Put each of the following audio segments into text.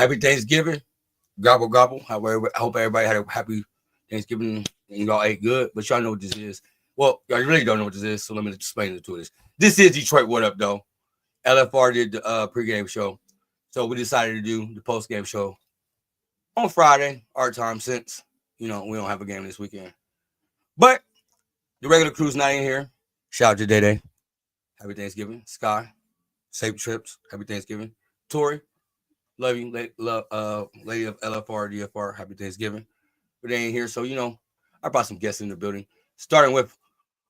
Happy Thanksgiving. Gobble, gobble. I hope everybody had a happy Thanksgiving and y'all ate good. But y'all know what this is. Well, y'all really don't know what this is, so let me explain it to this. This is Detroit What Up, though. LFR did the pregame show. So we decided to do the postgame show on Friday, our time, since, we don't have a game this weekend. But the regular crew's not in here. Shout out to Day. Happy Thanksgiving. Sky, safe trips. Happy Thanksgiving. Tori, love you. Lady of LFR, DFR. Happy Thanksgiving. But they ain't here, so, I brought some guests in the building. Starting with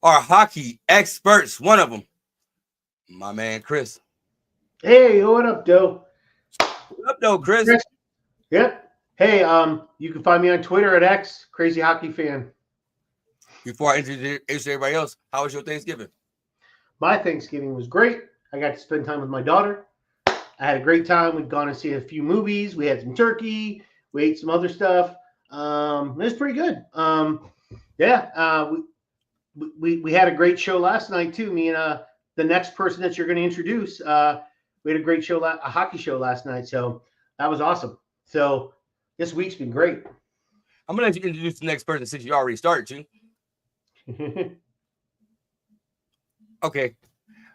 our hockey experts. One of them, my man, Chris. Hey, what up, Doe? What up, though, Chris? Yep. Hey, you can find me on Twitter at X, Crazy Hockey Fan. Before I introduce everybody else, how was your Thanksgiving? My Thanksgiving was great. I got to spend time with my daughter. I had a great time. We'd gone and seen a few movies. We had some turkey. We ate some other stuff. It was pretty good. We had a great show last night too. Me and the next person that you're going to introduce. We had a great show, a hockey show last night. So that was awesome. So this week's been great. I'm gonna let you introduce the next person since you already started to. Okay.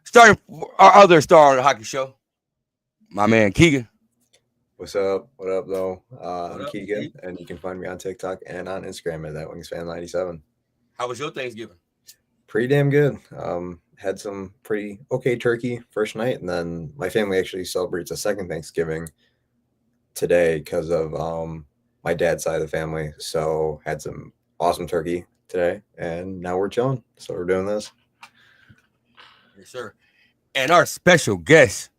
Starting our other star on the hockey show, my man Keegan. What's up? What up, though? I'm up, Keegan, Keegan? and you can find me on TikTok and on Instagram at ThatWingsFan97. How was your Thanksgiving? Pretty damn good. Had some pretty okay turkey first night, and then my family actually celebrates a second Thanksgiving today because of my dad's side of the family. So had some awesome turkey today, and now we're chilling. So we're doing this. Yes, sir. And our special guest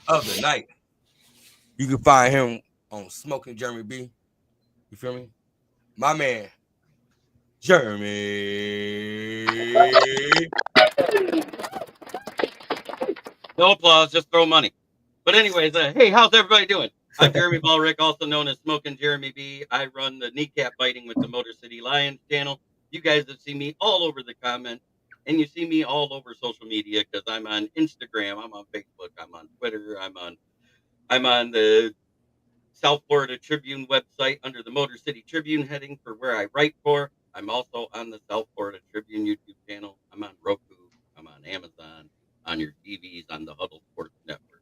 of the night, you can find him on Smoking Jeremy B. You feel me? My man, Jeremy. No applause, just throw money. But anyways, hey, how's everybody doing? I'm Jeremy Ballrick, also known as Smoking Jeremy B. I run the Kneecap Biting with the Motor City Lions channel. You guys have seen me all over the comments, and you see me all over social media because I'm on Instagram, I'm on Facebook, I'm on Twitter, I'm on the South Florida Tribune website under the Motor City Tribune heading for where I write for. I'm also on the South Florida Tribune YouTube channel. I'm on Roku. I'm on Amazon, on your TVs, on the Huddle Sports Network.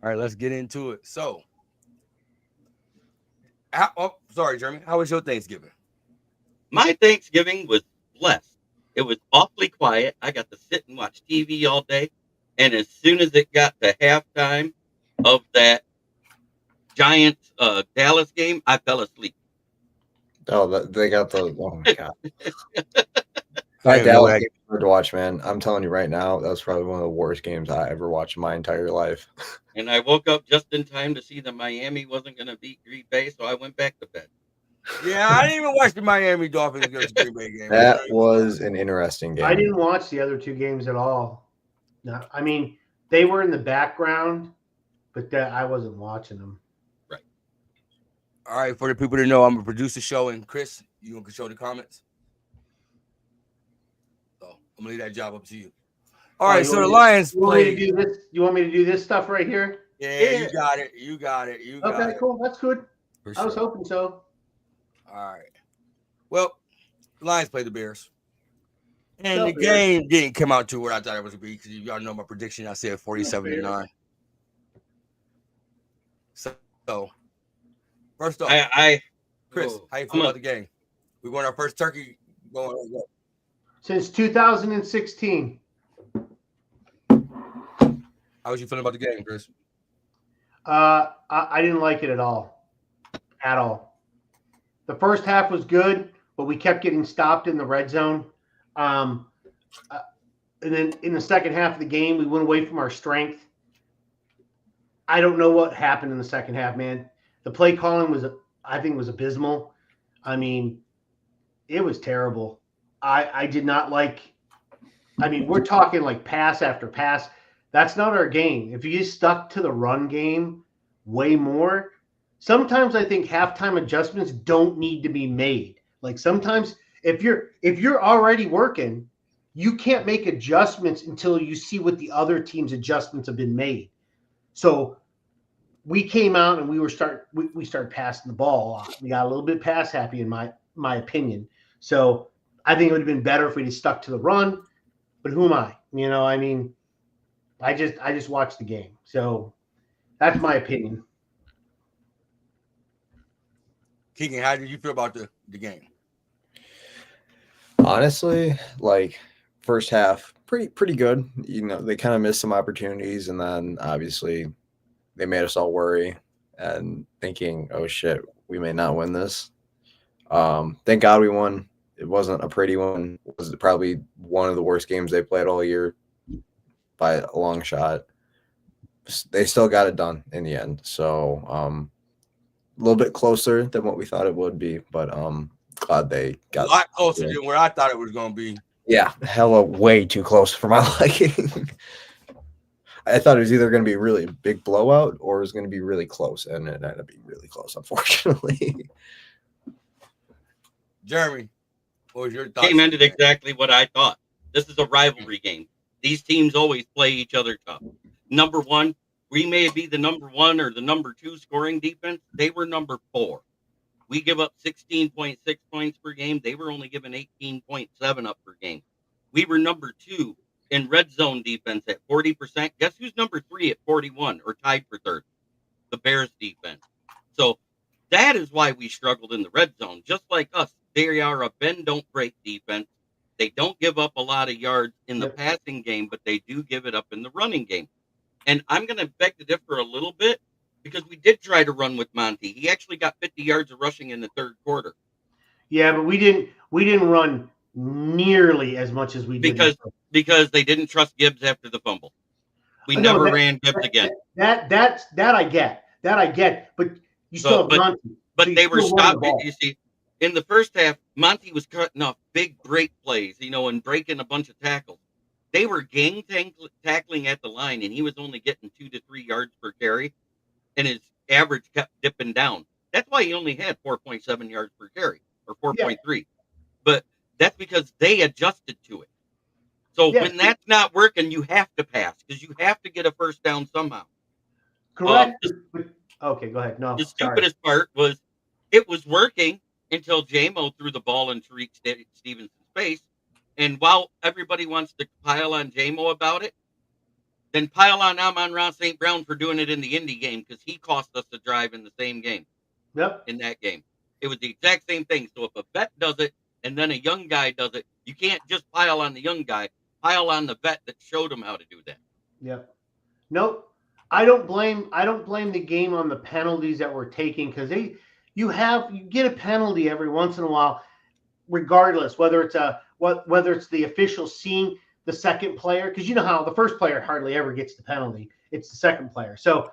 All right, let's get into it. So, sorry, Jeremy. How was your Thanksgiving? My Thanksgiving was blessed. It was awfully quiet. I got to sit and watch TV all day. And as soon as it got to halftime of that Giants Dallas game, I fell asleep. Oh, they got the. Oh my god! That Dallas game was hard to watch, man. I'm telling you right now, that was probably one of the worst games I ever watched in my entire life. And I woke up just in time to see that Miami wasn't going to beat Green Bay, so I went back to bed. Yeah, I didn't even watch the Miami Dolphins against Green Bay game. That was an interesting game. I didn't watch the other two games at all. No, I mean, they were in the background, but I wasn't watching them. Right. All right, for the people to know, I'm going to produce the show, and Chris, you going to control the comments? So I'm going to leave that job up to you. All right, so the Lions played. You want me to do this stuff right here? Yeah, you got it. Okay, cool. That's good. I was hoping so. All right. Well, the Lions played the Bears. And the game didn't come out to what I thought it was going to be because y'all know my prediction. I said 47-9. So, first off, Chris, how you feel about the game? We won our first turkey going since 2016. How was you feeling about the game, Chris? I didn't like it at all. At all. The first half was good, but we kept getting stopped in the red zone. And then in the second half of the game, we went away from our strength. I don't know what happened in the second half, man. The play calling I think, was abysmal. I mean, it was terrible. I did not like. I mean, we're talking like pass after pass. That's not our game. If you just stuck to the run game way more, sometimes I think halftime adjustments don't need to be made. Like sometimes if you're already working, you can't make adjustments until you see what the other team's adjustments have been made. So we came out and we started passing the ball a lot. We got a little bit pass happy in my opinion. So I think it would have been better if we'd have stuck to the run. But who am I? I mean, I just watched the game. So that's my opinion. Keegan, how did you feel about the game? Honestly, like first half, pretty good. They kind of missed some opportunities, and then obviously they made us all worry and thinking, "Oh shit, we may not win this." Thank God we won. It wasn't a pretty one. It was probably one of the worst games they played all year by a long shot. They still got it done in the end. So a little bit closer than what we thought it would be, but glad they got a lot closer than where I thought it was going to be. Yeah, hella way too close for my liking. I thought it was either going to be a really big blowout or it was going to be really close, and it ended up being really close, unfortunately. Jeremy, what was your thoughts? Game ended exactly what I thought. This is a rivalry game. These teams always play each other tough. Number one, we may be the number one or the number two scoring defense. They were number 4. We give up 16.6 points per game. They were only given 18.7 up per game. We were number 2 in red zone defense at 40%. Guess who's number 3 at 41 or tied for third? The Bears defense. So that is why we struggled in the red zone. Just like us, they are a bend don't break defense. They don't give up a lot of yards in the passing game, but they do give it up in the running game. And I'm going to beg to differ a little bit because we did try to run with Monty. He actually got 50 yards of rushing in the third quarter. Yeah, but we didn't run nearly as much as we did because they didn't trust Gibbs after the fumble. We never ran Gibbs again. That I get. But you still have Monty. But they were stopped. You see, in the first half, Monty was cutting off big break plays, and breaking a bunch of tackles. They were gang tackling at the line, and he was only getting 2 to 3 yards per carry, and his average kept dipping down. That's why he only had 4.7 yards per carry, or 4.3. Yeah. But that's because they adjusted to it. So when that's not working, you have to pass, because you have to get a first down somehow. Correct. Okay, go ahead. No, the stupidest part was it was working until J-Mo threw the ball in Tariq Stevenson's face. And while everybody wants to pile on J-Mo about it, then pile on Amon-Ra St. Brown for doing it in the Indy game because he cost us a drive in the same game. Yep. In that game. It was the exact same thing. So if a vet does it and then a young guy does it, you can't just pile on the young guy. Pile on the vet that showed him how to do that. Yep. Nope. I don't blame the game on the penalties that we're taking because you get a penalty every once in a while, regardless whether it's the official seeing the second player, because you know how the first player hardly ever gets the penalty. It's the second player. So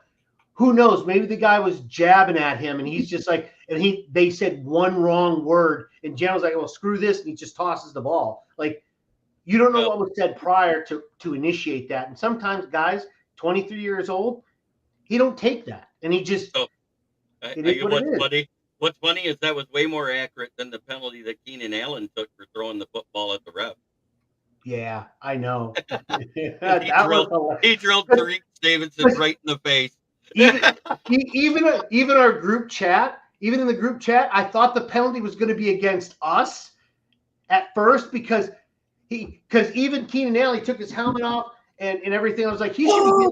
who knows? Maybe the guy was jabbing at him and he's just like, and they said one wrong word and Jan was like, well, screw this. And he just tosses the ball. Like, you don't know what was said prior to initiate that. And sometimes guys, 23 years old, he don't take that. And he just, What's funny is that was way more accurate than the penalty that Keenan Allen took for throwing the football at the ref. Yeah, I know. He drilled Tariq Stevenson right in the face. Even our group chat, even in the group chat, I thought the penalty was going to be against us at first because even Keenan Allen took his helmet off and everything. I was like, he should be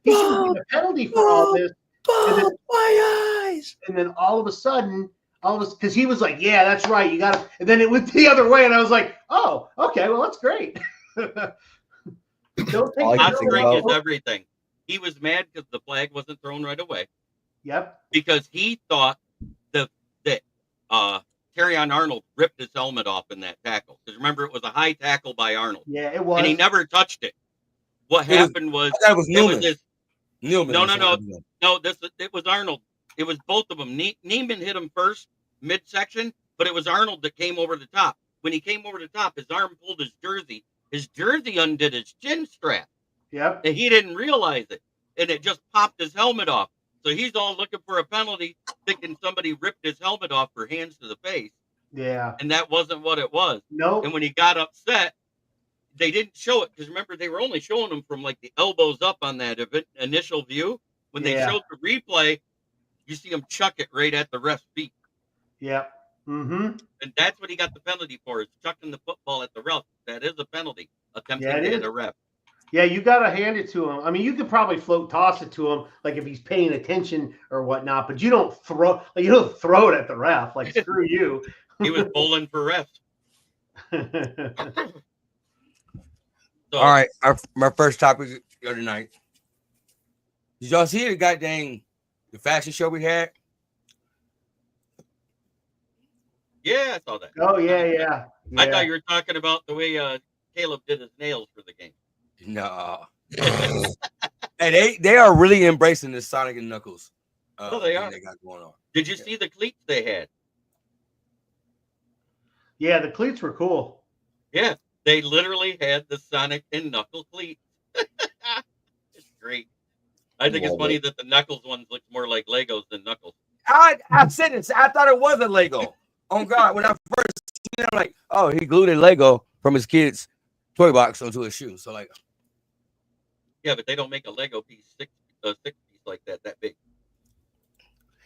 getting a penalty for all this. My eyes. And then all of a sudden, because he was like, yeah, that's right. You got to. And then it went the other way. And I was like, oh, okay, well, that's great. Posturing is everything. He was mad because the flag wasn't thrown right away. Yep. Because he thought that Terrion Arnold ripped his helmet off in that tackle. Because remember, it was a high tackle by Arnold. Yeah, it was. And he never touched it. What happened was that was Newman. No, it was Arnold. It was both of them. Neiman hit him first, midsection, but it was Arnold that came over the top. When he came over the top, his arm pulled his jersey. His jersey undid his chin strap. Yep. And he didn't realize it. And it just popped his helmet off. So he's all looking for a penalty, thinking somebody ripped his helmet off for hands to the face. Yeah. And that wasn't what it was. No. And when he got upset, they didn't show it because remember they were only showing him from like the elbows up on that initial view. When they showed the replay, you see him chuck it right at the ref's feet. Yeah. Mm-hmm. And that's what he got the penalty for, is chucking the football at the ref. That is a penalty, attempting Yeah, it to hit is. a ref. Yeah, you got to hand it to him. I mean, you could probably float toss it to him, like if he's paying attention or whatnot, but you don't throw it at the ref. Like, screw you. He was bowling for refs. So, all right, my first topic the other night. Did y'all see the fashion show we had? yeah, I saw that. Oh, yeah. I thought you were talking about the way Caleb did his nails for the game. No. Hey, they are really embracing this Sonic and Knuckles. They are. They got going on. Did you see the cleats they had? Yeah, the cleats were cool. Yeah, they literally had the Sonic and Knuckle cleats. It's great. I think it's funny that the Knuckles ones look more like Legos than Knuckles. I said it. I thought it was a Lego. Oh God! When I first seen it, I'm like, oh, he glued a Lego from his kid's toy box onto his shoe. So like, yeah, but they don't make a Lego piece six piece like that big.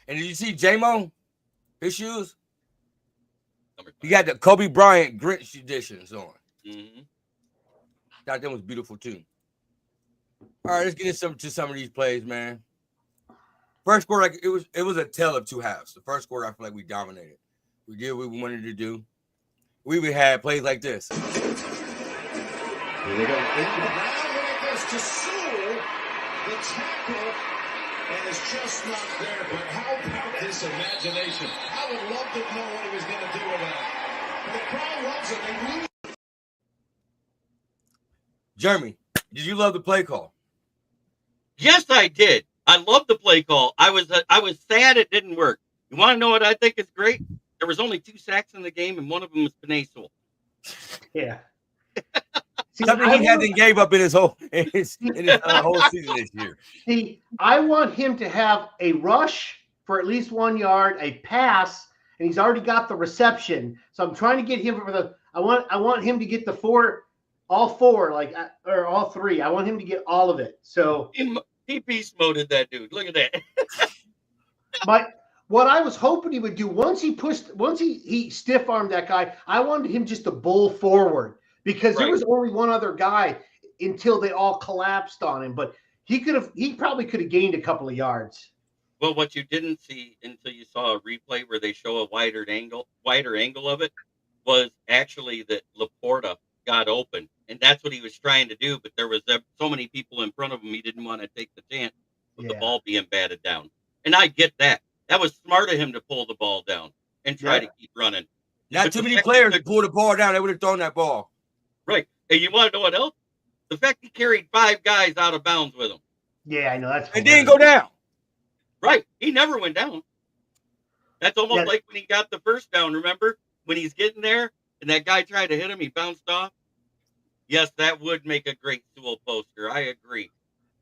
And did you see J-Mo? His shoes? He got the Kobe Bryant Grinch editions on. Mm-hmm. Thought that was beautiful too. All right, let's get into some of these plays, man. First quarter, like it was a tale of two halves. The first quarter, I feel like we dominated. We did what we wanted to do. We would have plays like this. Here we go. Now when it goes to Sewell, the tackle is just not there. But how about his imagination? I would love to know what he was going to do with that. The crowd loves it. They lose. Jeremy, did you love the play call? Yes, I did. I love the play call. I was sad it didn't work. You want to know what I think is great? There was only 2 sacks in the game, and one of them was Panay Sewell. Yeah. Something he hasn't gave up in his whole whole season this year. See, I want him to have a rush for at least 1 yard, a pass, and he's already got the reception. So I'm trying to get him for the. I want him to get all four, or all 3. I want him to get all of it. So he beast moded that dude. Look at that. What I was hoping he would do once he stiff armed that guy, I wanted him just to bowl forward because there was only one other guy until they all collapsed on him. But he probably could have gained a couple of yards. Well, what you didn't see until you saw a replay where they show a wider angle of it was actually that Laporta got open, and that's what he was trying to do. But there was so many people in front of him, he didn't want to take the chance of the ball being batted down. And I get that. That was smart of him to pull the ball down and try to keep running. Not too many players to pull the ball down. They would have thrown that ball. Right. And you want to know what else? The fact he carried 5 guys out of bounds with him. Yeah, I know. And didn't go down. Right. He never went down. That's almost like when he got the first down. Remember? When he's getting there and that guy tried to hit him, he bounced off. Yes, that would make a great Sewell poster. I agree.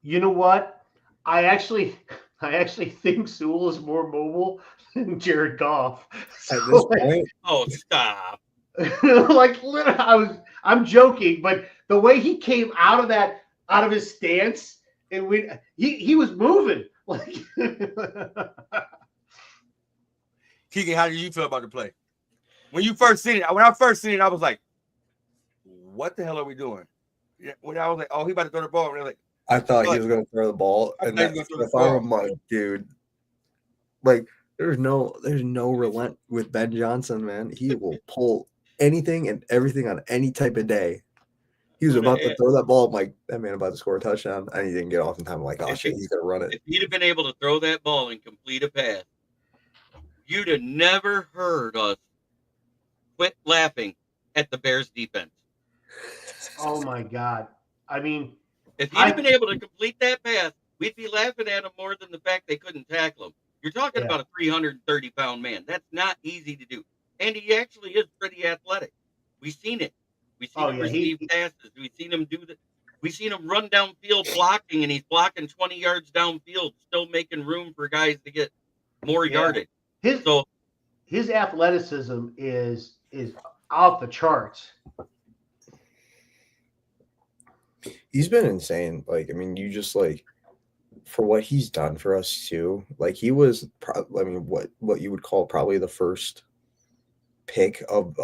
You know what? I actually think Sewell is more mobile than Jared Goff. At this point, oh, stop! Literally, I'm joking, but the way he came out of his stance, and he was moving. Keegan, how did you feel about the play? When I first seen it, I was like, "What the hell are we doing?" When I was like, "Oh, he about to throw the ball," and I was like, I thought he was going to throw the ball, and I'm like, dude, like there's no relent with Ben Johnson, man. He will pull anything and everything on any type of day. He was about to throw that ball. I'm like, that man about to score a touchdown, and he didn't get off in time. I'm like, oh shit, he's gonna run it. If he'd have been able to throw that ball and complete a pass, you'd have never heard us quit laughing at the Bears defense. Oh my God! I mean. If he'd have been able to complete that pass, we'd be laughing at him more than the fact they couldn't tackle him. You're talking about a 330-pound man. That's not easy to do. And he actually is pretty athletic. We've seen it. We've seen him receive passes. We've seen him do that. We've seen him run downfield blocking, and he's blocking 20 yards downfield, still making room for guys to get more yardage. His athleticism is out the charts. He's been insane. Like, I mean, you just for what he's done for us too. Like he was, I mean, what you would call probably the first pick of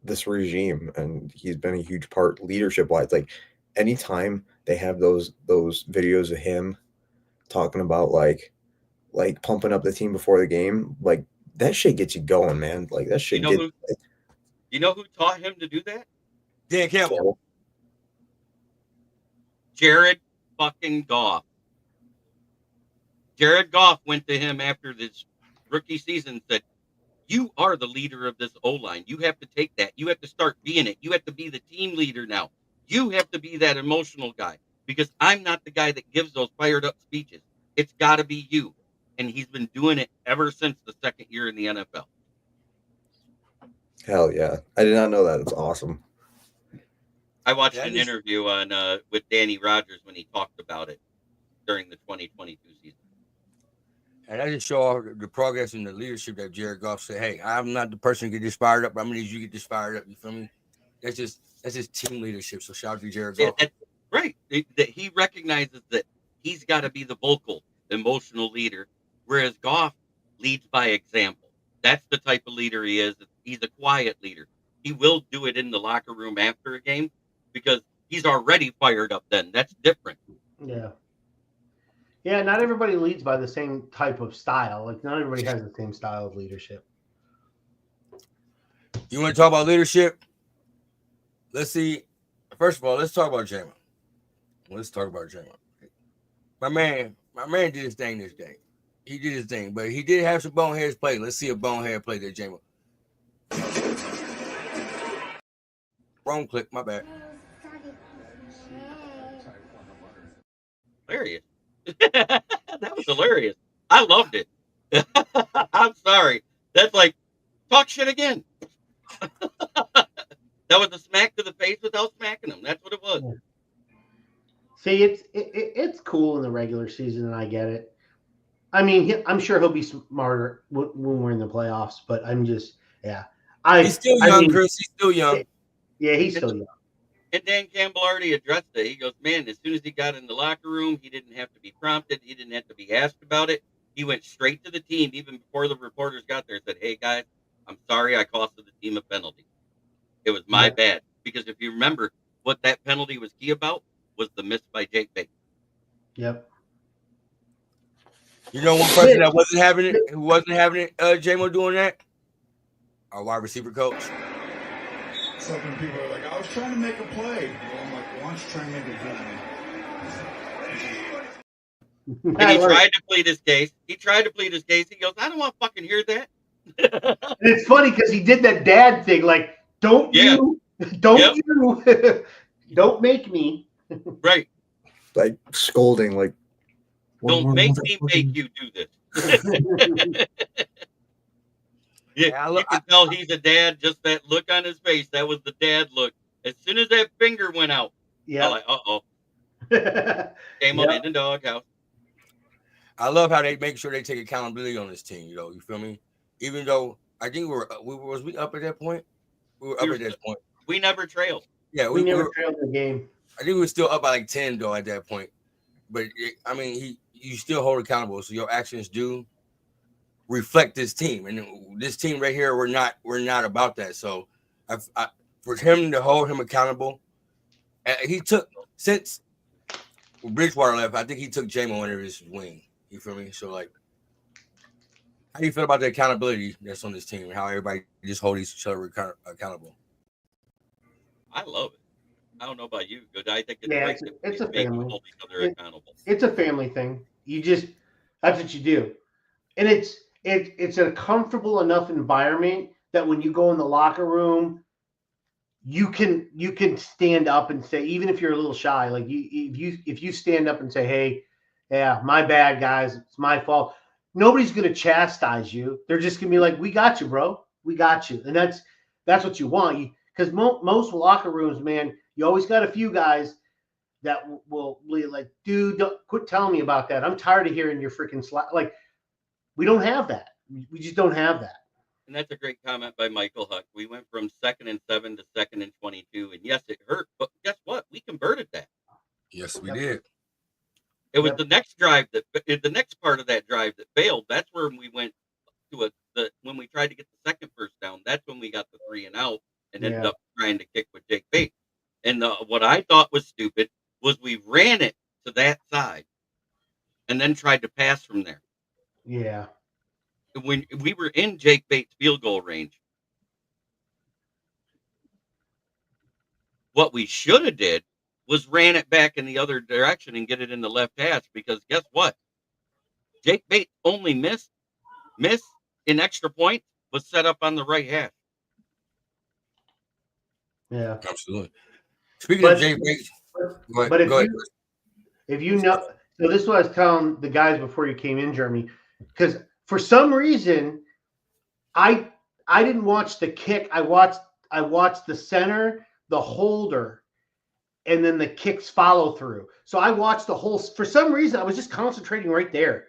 this regime, and he's been a huge part leadership wise. Like anytime they have those videos of him talking about like pumping up the team before the game, like that shit gets you going, man. Like that shit You know who taught him to do that? Dan Campbell. Jared fucking Goff. Jared Goff went to him after this rookie season and said, you are the leader of this O-line. You have to take that. You have to start being it. You have to be the team leader now. You have to be that emotional guy because I'm not the guy that gives those fired up speeches. It's got to be you. And he's been doing it ever since the second year in the NFL. Hell yeah. I did not know that. It's awesome. I watched an interview on with Danny Rogers when he talked about it during the 2022 season. And I just show the progress and the leadership that Jared Goff said, hey, I'm not the person to get this fired up, but I'm going to need you to get this fired up. You feel me? That's just team leadership. So shout out to Jared Goff. Yeah, right. That he recognizes that he's got to be the vocal, emotional leader, whereas Goff leads by example. That's the type of leader he is. He's a quiet leader. He will do it in the locker room after a game because he's already fired up then. That's different. Yeah. Yeah, not everybody leads by the same type of style. Like, not everybody has the same style of leadership. You want to talk about leadership? Let's see. First of all, let's talk about Jamo. My man did his thing this day. He did his thing, but he did have some boneheads play. Let's see a bonehead play that Jamo. Wrong click, my bad. Hilarious. That was hilarious. I loved it. I'm sorry. That's like, talk shit again. That was a smack to the face without smacking him. That's what it was. See, it's cool in the regular season, and I get it. I mean, I'm sure he'll be smarter when we're in the playoffs, but I'm just, yeah. He's still young, Chris. He's still young. Yeah, he's still young. And Dan Campbell already addressed it. He goes, man, as soon as he got in the locker room, he didn't have to be prompted. He didn't have to be asked about it. He went straight to the team, even before the reporters got there, and said, hey, guys, I'm sorry I costed the team a penalty. It was my bad. Because if you remember, what that penalty was key about was the miss by Jake Bates. Yep. You know one person that wasn't having it, J-Mo doing that? Our wide receiver coach. Some people are like, I was trying to make a play. Well, I'm like, why don't you try and make a good one? And he tried to plead his case. He goes, I don't want to fucking hear that. And it's funny because he did that dad thing, like, don't make me. Right. Like scolding, like, don't make me make you do this. Yeah, you can tell he's a dad. Just that look on his face. That was the dad look. As soon as that finger went out, I'm like, came on in the doghouse. I love how they make sure they take accountability on this team. You know, you feel me? Even though I think we up at that point. We were up at that point. We never trailed. Yeah, we never trailed the game. I think we were still up by like 10 though at that point. But you still hold accountable, so your actions do reflect this team, and this team right here, we're not about that. So, for him to hold him accountable, he took since Bridgewater left. I think he took J-Mo under his wing. You feel me? So, like, how do you feel about the accountability that's on this team and how everybody just hold each other accountable? I love it. I don't know about you, but I think it's a family. Hold each other accountable. It's a family thing. That's what you do, and it's a comfortable enough environment that when you go in the locker room, you can stand up and say, even if you're a little shy, like if you stand up and say, hey, yeah, my bad, guys, it's my fault. Nobody's gonna chastise you. They're just gonna be like, we got you, bro. We got you, and that's what you want. Because most locker rooms, man, you always got a few guys that will be like, dude, don't quit telling me about that. I'm tired of hearing your freaking like. We don't have that. We just don't have that. And that's a great comment by Michael Huck. We went from 2nd and 7 to 2nd and 22. And yes, it hurt, but guess what? We converted that. Yes, we did. It was Yep. the next drive the next part of that drive that failed. That's where we went to when we tried to get the second first down. That's when we got the 3 and out and ended Yeah. up trying to kick with Jake Bates. And what I thought was stupid was we ran it to that side and then tried to pass from there. Yeah. When we were in Jake Bates' field goal range, what we should have did was ran it back in the other direction and get it in the left hash, because guess what? Jake Bates only miss in extra point was set up on the right hash. Yeah. Absolutely. Speaking But- of Jay Bates, go ahead. But Go ahead. if you know, so this is what I was telling the guys before you came in, Jeremy, because for some reason, I didn't watch the kick. I watched the center, the holder, and then the kicks follow through. So I watched the whole. For some reason, I was just concentrating right there.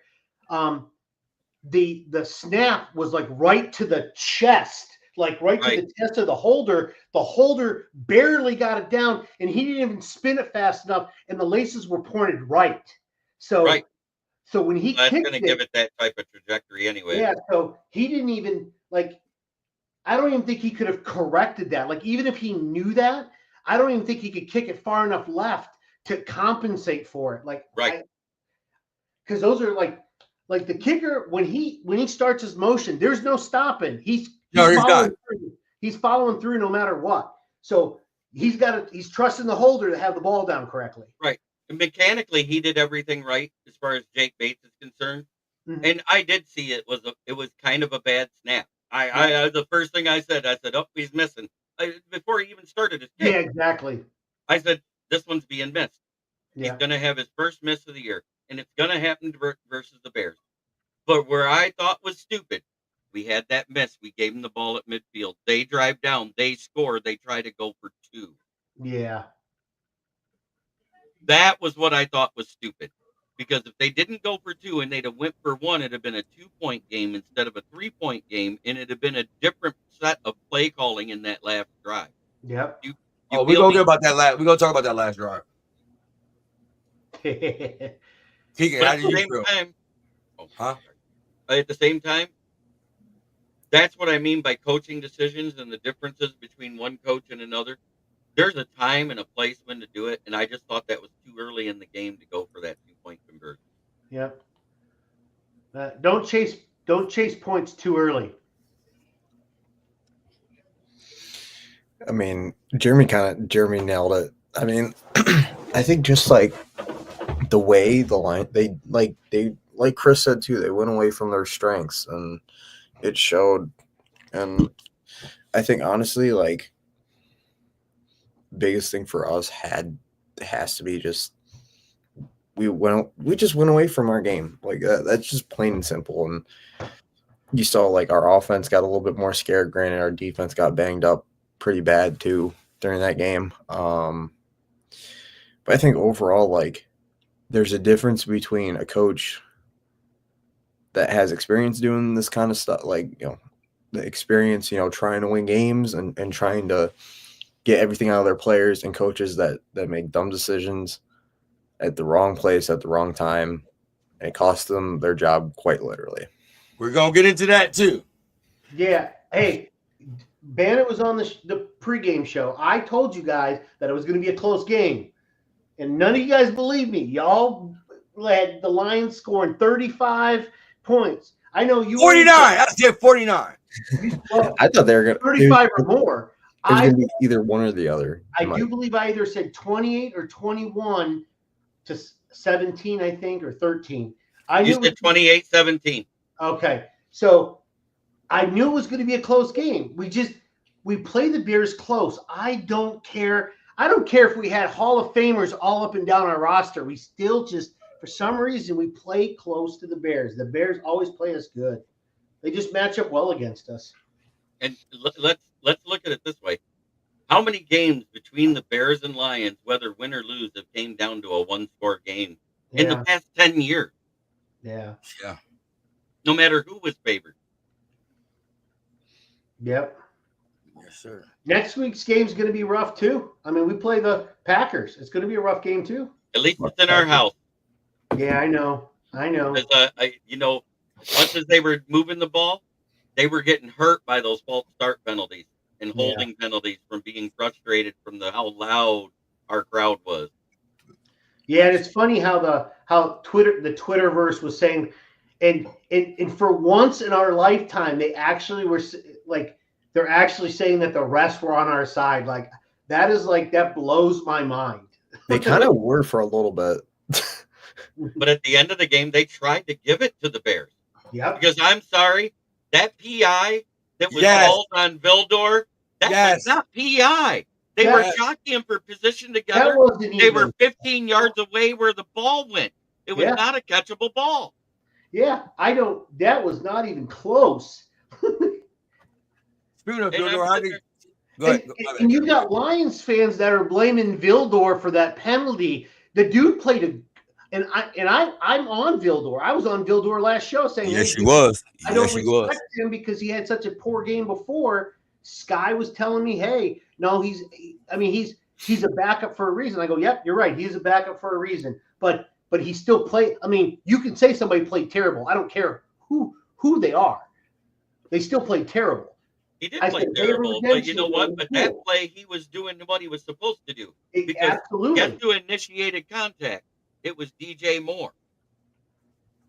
The snap was like right to the chest, like right to the chest of the holder. The holder barely got it down, and he didn't even spin it fast enough, and the laces were pointed right. So, so when he That's kicked going to it, give it that type of trajectory anyway. yeah. So he didn't even like. I don't even think he could have corrected that. Like even if he knew that, I don't even think he could kick it far enough left to compensate for it. Like because those are like the kicker when he starts his motion, there's no stopping. He's following through. He's following through no matter what. So he's trusting the holder to have the ball down correctly. Right. And mechanically, he did everything right as far as Jake Bates is concerned. Mhm. And I did see it was kind of a bad snap. I the first thing I said, oh, he's missing. Before he even started his kick. Yeah, exactly. I said, this one's being missed. Yeah. He's going to have his first miss of the year, and it's going to happen versus the Bears. But where I thought was stupid, we had that miss. We gave them the ball at midfield. They drive down. They score. They try to go for 2. Yeah. That was what I thought was stupid. Because if they didn't go for 2 and they'd have went for 1, it'd have been a 2-point game instead of a 3-point game, and it'd have been a different set of play calling in that last drive. Yep. We're gonna get about that last. We're gonna talk about that last drive. Keegan, how At did the you same feel? time, at the same time, that's what I mean by coaching decisions and the differences between one coach and another. There's a time and a place when to do it, and I just thought that was too early in the game to go for that 2-point conversion. Yep. Don't chase points too early. I mean, Jeremy nailed it. I mean, I think just like the way the line they like Chris said too, they went away from their strengths and it showed. And I think honestly, like biggest thing for us has to be just we just went away from our game. Like that's just plain and simple. And you saw like our offense got a little bit more scared. Granted, our defense got banged up pretty bad too during that game. But I think overall, like there's a difference between a coach that has experience doing this kind of stuff, like, you know, the experience, you know, trying to win games and trying to get everything out of their players, and coaches that make dumb decisions at the wrong place at the wrong time, and it costs them their job quite literally. We're gonna get into that too. Yeah. Hey, Bannon was on the pregame show. I told you guys that it was going to be a close game, and none of you guys believe me. Y'all had the Lions scoring 35 points. I know you 49. I said 49. Well, I thought they were going to 35 or more. It was going to be either one or the other. I do believe I either said 28 or 21 to 17, I think, or 13. You said 28-17. Okay. So I knew it was going to be a close game. We play the Bears close. I don't care. I don't care if we had Hall of Famers all up and down our roster. We still just, for some reason, we play close to the Bears. The Bears always play us good. They just match up well against us. And let's look at it this way. How many games between the Bears and Lions, whether win or lose, have came down to a one-score game in the past 10 years? Yeah. Yeah. No matter who was favored. Yep. Yes, sir. Next week's game's going to be rough, too. I mean, we play the Packers. It's going to be a rough game, too. At least it's in our house. Yeah, I know. Because, once as they were moving the ball, they were getting hurt by those false start penalties and holding penalties from being frustrated from how loud our crowd was. Yeah, and it's funny how the Twitterverse was saying, and for once in our lifetime, they actually were like, they're actually saying that the refs were on our side. Like that blows my mind. They kind of were for a little bit. But at the end of the game, they tried to give it to the Bears. Yep. Because I'm sorry, that PI that was called on Vildor, that was not PI. They were jockeying him for position together. They were 15 yards away where the ball went. It was not a catchable ball. Yeah, that was not even close. Speaking of Vildor, and you got Lions fans that are blaming Vildor for that penalty. The dude played I'm on Vildor. I was on Vildor last show saying, yes, he was. I don't respect him because he had such a poor game before. Sky was telling me, hey, no, he's a backup for a reason. I go, yep, you're right. He's a backup for a reason. But he still played. I mean, you can say somebody played terrible. I don't care who they are. They still played terrible. He did play terrible, but you know what? But that play, he was doing what he was supposed to do. Because guess who initiated contact? It was DJ Moore.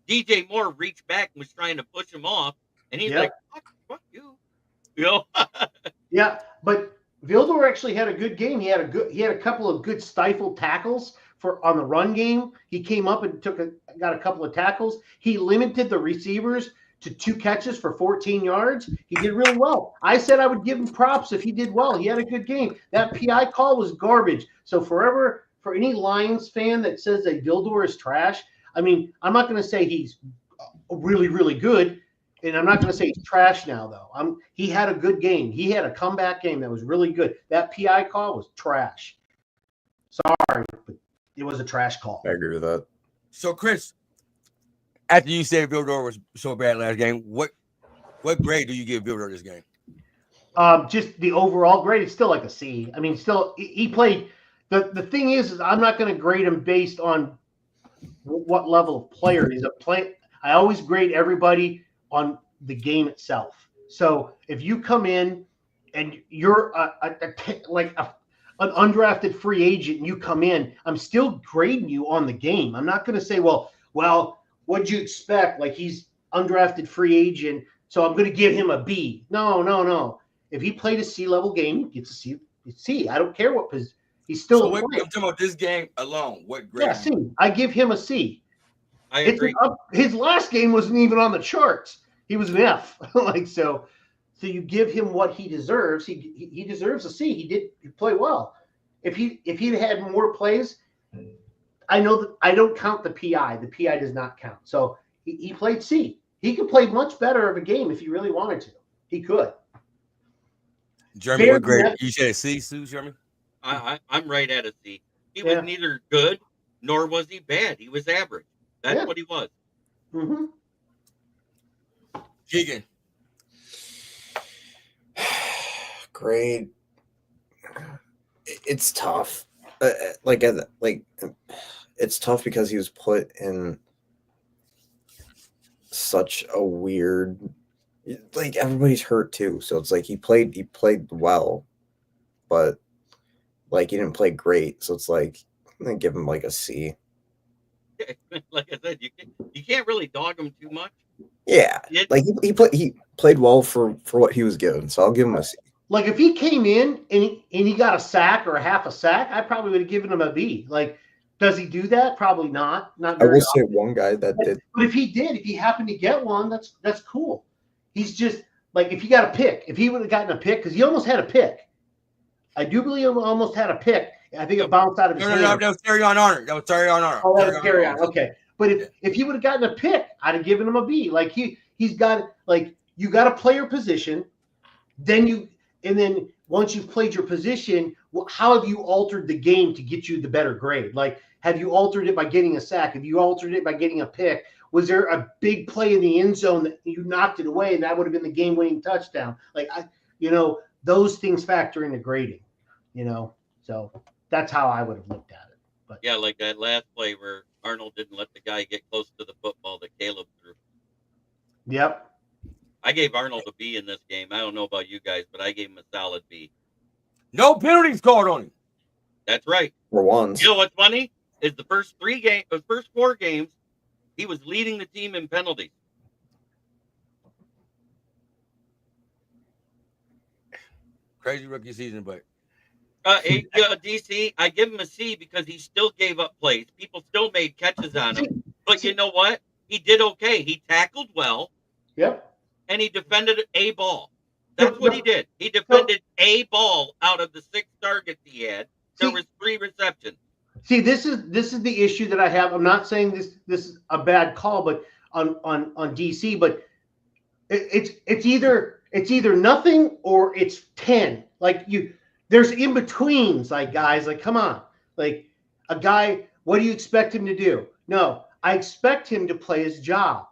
DJ Moore reached back and was trying to push him off, and he's like, fuck you. You know? Yeah, but Vildor actually had a good game. He had a couple of good stifled tackles on the run game. He came up and got a couple of tackles. He limited the receivers to 2 catches for 14 yards. He did really well. I said I would give him props if he did well. He had a good game. That PI call was garbage. So for any Lions fan that says that Vildor is trash, I mean, I'm not going to say he's really, really good, and I'm not going to say he's trash now, though. He had a good game. He had a comeback game that was really good. That PI call was trash. Sorry, but it was a trash call. I agree with that. So, Chris, after you said Vildor was so bad last game, what grade do you give Vildor this game? Just the overall grade, it's still like a C. I mean, still he played. The thing is I'm not going to grade him based on what level of player he's a play. I always grade everybody on the game itself. So if you come in and you're an undrafted free agent and you come in, I'm still grading you on the game. I'm not going to say, well, what'd you expect? Like, he's undrafted free agent, so I'm going to give him a B. No. If he played a C-level game, he gets a C. I don't care what position. He's still I'm talking about this game alone. What grade? Yeah, C. I give him a C. I agree. His last game wasn't even on the charts. He was an F. So you give him what he deserves. He deserves a C. He play well. If he'd had more plays, I know that I don't count the PI. The PI does not count. So he played C. He could play much better of a game if he really wanted to. He could. Jeremy, what grade? You said a C, Sue, Jeremy? I'm right at a C. He was neither good nor was he bad. He was average. That's what he was. Mm-hmm. Keegan. Grade. It's tough. It's tough because he was put in such a weird. Like, everybody's hurt too, so it's like he played well, but like he didn't play great. So it's like I'm gonna give him like a C. Like I said, you can't really dog him too much. Yeah, like he played well for what he was given, so I'll give him a C. Like, if he came in and he got a sack or a half a sack, I probably would have given him a B. Like, does he do that? Probably not. Not very I will often. say one guy that did. But if he happened to get one, that's cool. He's just like, if he got a pick, if he would have gotten a pick, because he almost had a pick. I do believe he almost had a pick. I think it bounced out of his hand. No, that was Terry on Honor. Oh, that was Terry on. Okay. But if he would have gotten a pick, I'd have given him a B. Like, he's got, like, you got to play your position, and then once you've played your position, how have you altered the game to get you the better grade? Like, have you altered it by getting a sack? Have you altered it by getting a pick? Was there a big play in the end zone that you knocked it away and that would have been the game-winning touchdown? Like, those things factor into grading, So that's how I would have looked at it. But yeah, like that last play where Arnold didn't let the guy get close to the football that Caleb threw. Yep. I gave Arnold a B in this game. I don't know about you guys, but I gave him a solid B. No penalties called on him. That's right. For once. You know what's funny is the first 4 games, he was leading the team in penalties. Crazy rookie season, but DC, I give him a C because he still gave up plays. People still made catches on him. But you know what? He did okay. He tackled well. Yep. And he defended a ball. That's what he did. He defended a ball out of the 6 targets he had. There was 3 receptions. See, this is the issue that I have. I'm not saying this is a bad call, but on DC, but it's either nothing or it's 10. Like there's in betweens. Like guys, like come on, like a guy. What do you expect him to do? No, I expect him to play his job.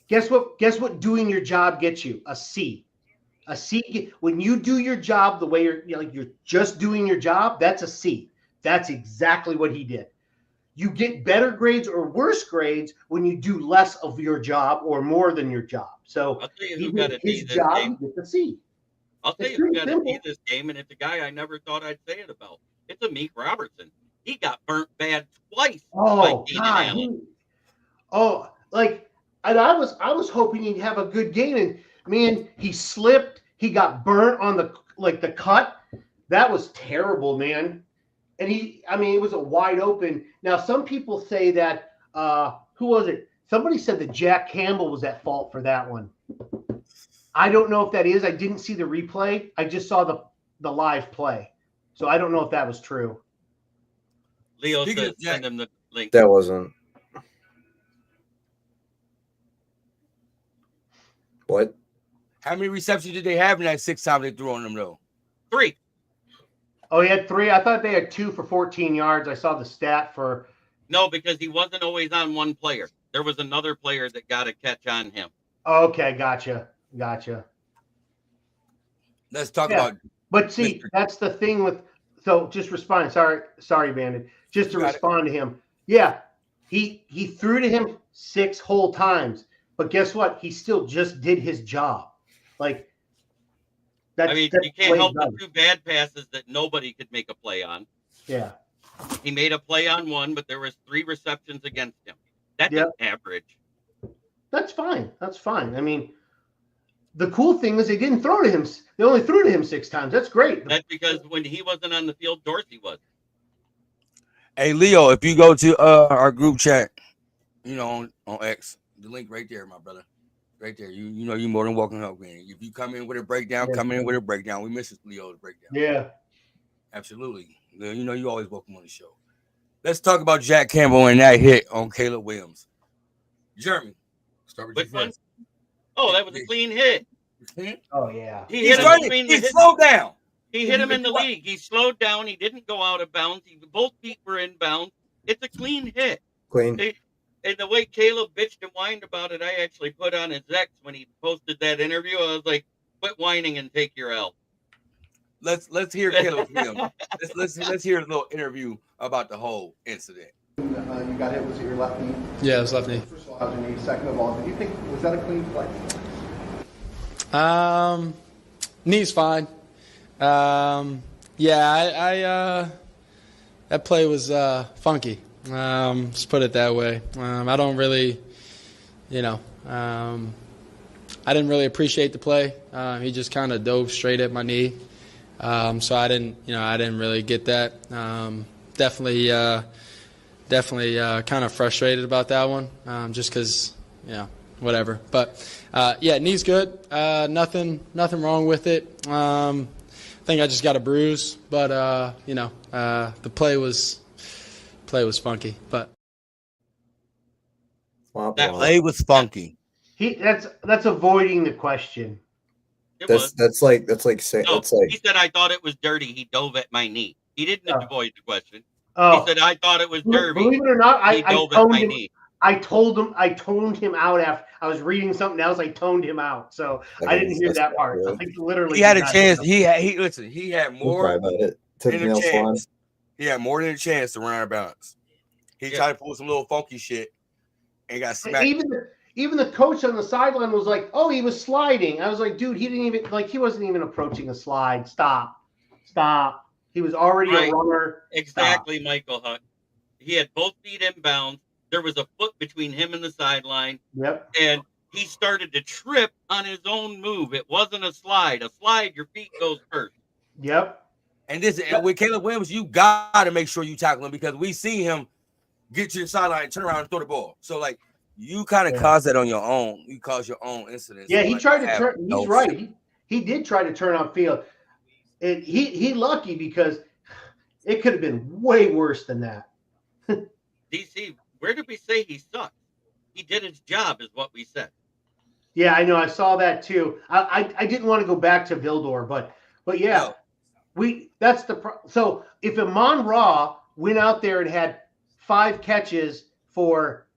Guess what? Doing your job gets you a C. A C. When you do your job the way you're just doing your job, that's a C. That's exactly what he did. You get better grades or worse grades when you do less of your job or more than your job. So I'll tell you who got a D his this job, game. he gets a C. I'll tell you who got a D this game, and it's a guy I never thought I'd say it about. It's Amik Robertson. He got burnt bad twice. Oh God! And I was hoping he'd have a good game, and man, he slipped. He got burnt on the cut. That was terrible, man. And it was a wide open. Now, some people say that, who was it? Somebody said that Jack Campbell was at fault for that one. I don't know if that is. I didn't see the replay. I just saw the live play. So I don't know if that was true. Leo says send him the link. That wasn't. What? how many receptions did they have in that 6 times they threw on them, though? 3. Oh, he had 3. I thought they had 2 for 14 yards. I saw the stat for. No, because he wasn't always on one player. There was another player that got a catch on him. Okay, gotcha. Let's talk about. But see, that's the thing with. So just respond. Sorry, Bandit. Just to respond to him. Yeah, he threw to him 6 whole times, but guess what? He still just did his job. Like. You can't help the 2 bad passes that nobody could make a play on. Yeah. He made a play on one, but there was 3 receptions against him. That's an average. That's fine. I mean, the cool thing is they didn't throw to him. They only threw to him 6 times. That's great. That's because when he wasn't on the field, Dorsey was. Hey, Leo, if you go to our group chat, on X, the link right there, my brother. Right there. You're more than welcome to help, man. If you come in with a breakdown, come in with a breakdown. We miss Leo's breakdown. Yeah. Absolutely. You always welcome on the show. Let's talk about Jack Campbell and that hit on Caleb Williams. Jeremy, start with you first. Oh, that was a clean hit. Oh, yeah. He slowed down. He hit him in the league. He slowed down. He didn't go out of bounds. Both feet were in bounds. It's a clean hit. Clean. And the way Caleb bitched and whined about it, I actually put on his X when he posted that interview. I was like, quit whining and take your L. Let's hear Caleb Williams. Let's hear a little interview about the whole incident. You got hit. Was it your left knee? Yeah, it was left knee. First of all, how's your knee? Second of all, did you think was that a clean play? Knee's fine. That play was funky. Let's put it that way. I don't really, I didn't really appreciate the play. He just kind of dove straight at my knee. So I didn't really get that. Definitely kind of frustrated about that one. Just because, whatever. But knee's good. Nothing wrong with it. I think I just got a bruise, but the play was funky. But that play was funky. That's avoiding the question. That's like he said I thought it was dirty. He dove at my knee. He didn't avoid the question. He said I thought it was dirty. Believe it or not, he dove at my knee. I toned him out after I was reading something else. I toned him out, so I didn't hear that part. I think literally he had a chance. He had more than a chance. He had more than a chance to run out of balance. He tried to pull some little funky shit and got smacked. Even the coach on the sideline was like, "Oh, he was sliding." I was like, "Dude, he wasn't even approaching a slide. Stop. He was already a runner." Exactly, Stop. Michael Huck. He had both feet inbounds. There was a foot between him and the sideline. Yep. And he started to trip on his own move. It wasn't a slide. A slide, your feet goes first. Yep. And with Caleb Williams, you got to make sure you tackle him because we see him get to the sideline, turn around, and throw the ball. So, like, you kind of cause that on your own. You cause your own incidents. Yeah, he like, tried to turn. He's right. He did try to turn on field. And he lucky because it could have been way worse than that. DC, where did we say he sucked? He did his job, is what we said. Yeah, I know. I saw that too. I didn't want to go back to Vildor, but yeah, that's the so if Amon Ra went out there and had 5 catches for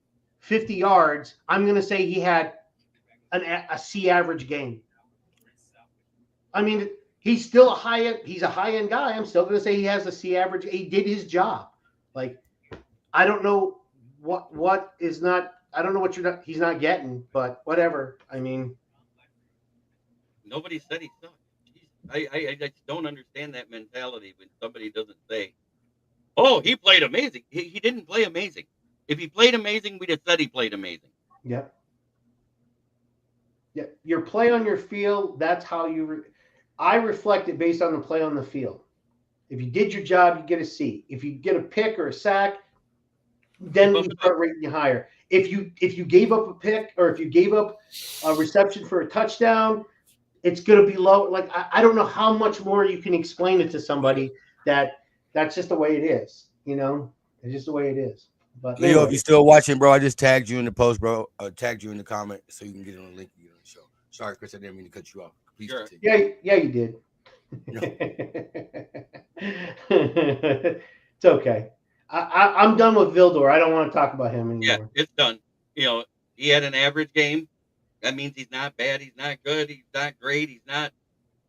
50 yards, I'm going to say he had a C average game. I mean, he's still he's a high end guy. I'm still going to say he has a C average. He did his job. Like, I don't know what is not. I don't know what he's not getting, but whatever. I mean, nobody said he sucked. I just don't understand that mentality when somebody doesn't say, "Oh, he played amazing." He didn't play amazing. If he played amazing, we'd have said he played amazing. Yeah. Yeah. Your play on your field, that's how I reflect it based on the play on the field. If you did your job, you get a C. If you get a pick or a sack, then we start rating you higher. If you gave up a pick or if you gave up a reception for a touchdown, it's going to be low. Like, I don't know how much more you can explain it to somebody that's just the way it is. You know, it's just the way it is. But Leo, if you're still watching, bro, I just tagged you in the post, bro. Tagged you in the comment so you can get on the link you on the show. Sorry, Chris, I didn't mean to cut you off. Please continue. Yeah, you did. No. It's okay. I'm done with Vildor. I don't want to talk about him anymore. Yeah, it's done. You know, he had an average game. That means he's not bad. He's not good. He's not great. He's not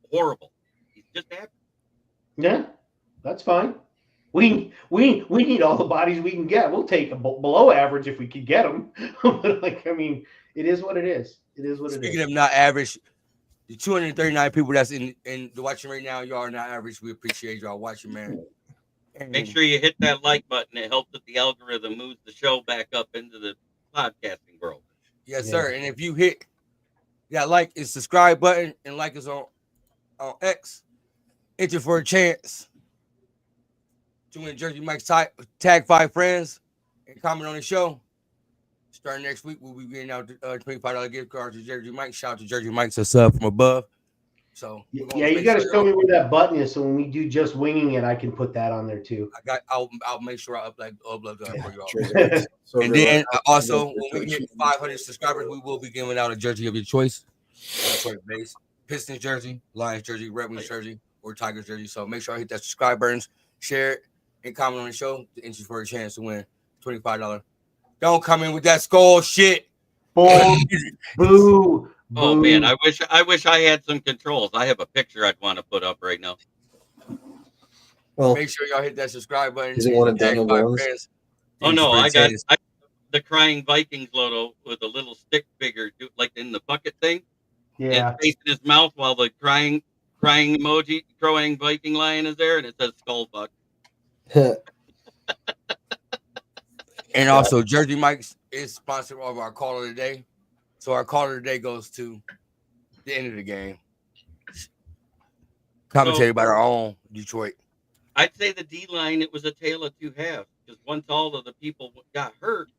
horrible. He's just average. Yeah, that's fine. We need all the bodies we can get. We'll take a below average if we can get them. But like, I mean, it is what it is. It is what it is. Speaking of not average, the 239 people that's in the watching right now, y'all are not average. We appreciate y'all watching, man. Make sure you hit that like button. It helps with the algorithm, moves the show back up into the podcasting world. Yes, sir. And if you hit that like and subscribe button and like us on X, enter for a chance to win Jersey Mike's tag 5 friends and comment on the show. Starting next week, we'll be getting out $25 gift card to Jersey Mike. Shout out to Jersey Mike's a sub from above. So yeah, you got to show me where that button is, so when we do just winging it, I can put that on there too. I'll make sure I upload that for y'all. And then also, when we hit 500 subscribers, we will be giving out a jersey of your choice. Detroit base, Pistons jersey, Lions jersey, Red Wings jersey, or Tigers jersey. So make sure I hit that subscribe button, share it, and comment on the show to enter for a chance to win $25. Don't come in with that skull shit. Boom. Boo. Oh man, I wish I had some controls. I have a picture I'd want to put up right now. Well, make sure y'all hit that subscribe button. Is it one of Daniel Jones? Oh no, I got the crying Vikings logo with a little stick figure, like in the bucket thing. Yeah. And facing his mouth while the crying emoji, crowing Viking lion is there, and it says skull fuck. And also, Jersey Mike's is sponsor of our call of the day. So our call of the day goes to the end of the game. Commentated by our own Detroit. I'd say the D-line, it was a tale of two halves. Because once all of the people got hurt,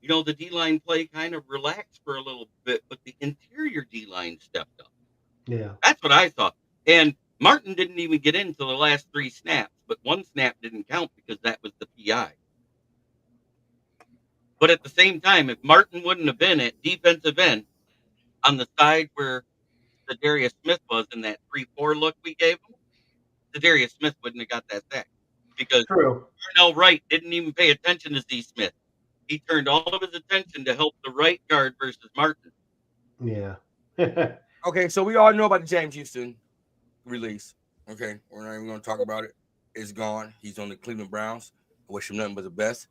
you know, the D-line play kind of relaxed for a little bit, but the interior D-line stepped up. Yeah. That's what I thought. And Martin didn't even get into the last 3 snaps, but 1 snap didn't count because that was the PI. But at the same time, if Martin wouldn't have been at defensive end on the side where Darius Smith was in that 3-4 look we gave him, Darius Smith wouldn't have got that sack. Because Darnell Wright didn't even pay attention to Z. Smith. He turned all of his attention to help the right guard versus Martin. Yeah. Okay, so we all know about the James Houston release. Okay, we're not even going to talk about it. It's gone. He's on the Cleveland Browns. I wish him nothing but the best.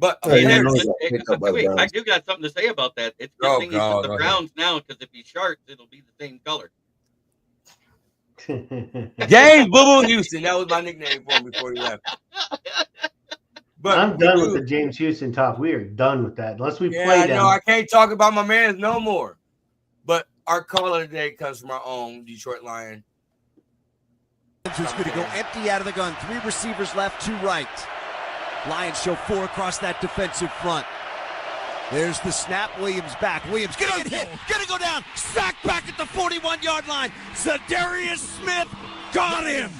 But Oh, Hey, yeah, there, no, but, yeah, picked up by the wait, I Browns. do got something to say about that. It's good Oh, thing he's with God, the go ahead. Browns now, because if he sharks, it'll be the same color. James Boo Boo Houston. That was my nickname for him before he left. But I'm done with the James Houston talk. We are done with that. Unless we play I them. know I can't talk about my mans no more. But our caller today comes from our own Detroit Lion. Who's going to go empty out of the gun. 3 receivers left, 2 right. Lions show 4 across that defensive front. There's the snap. Williams back. Williams gonna get hit. Gonna go down. Sacked back at the 41-yard line. Zadarius Smith got him.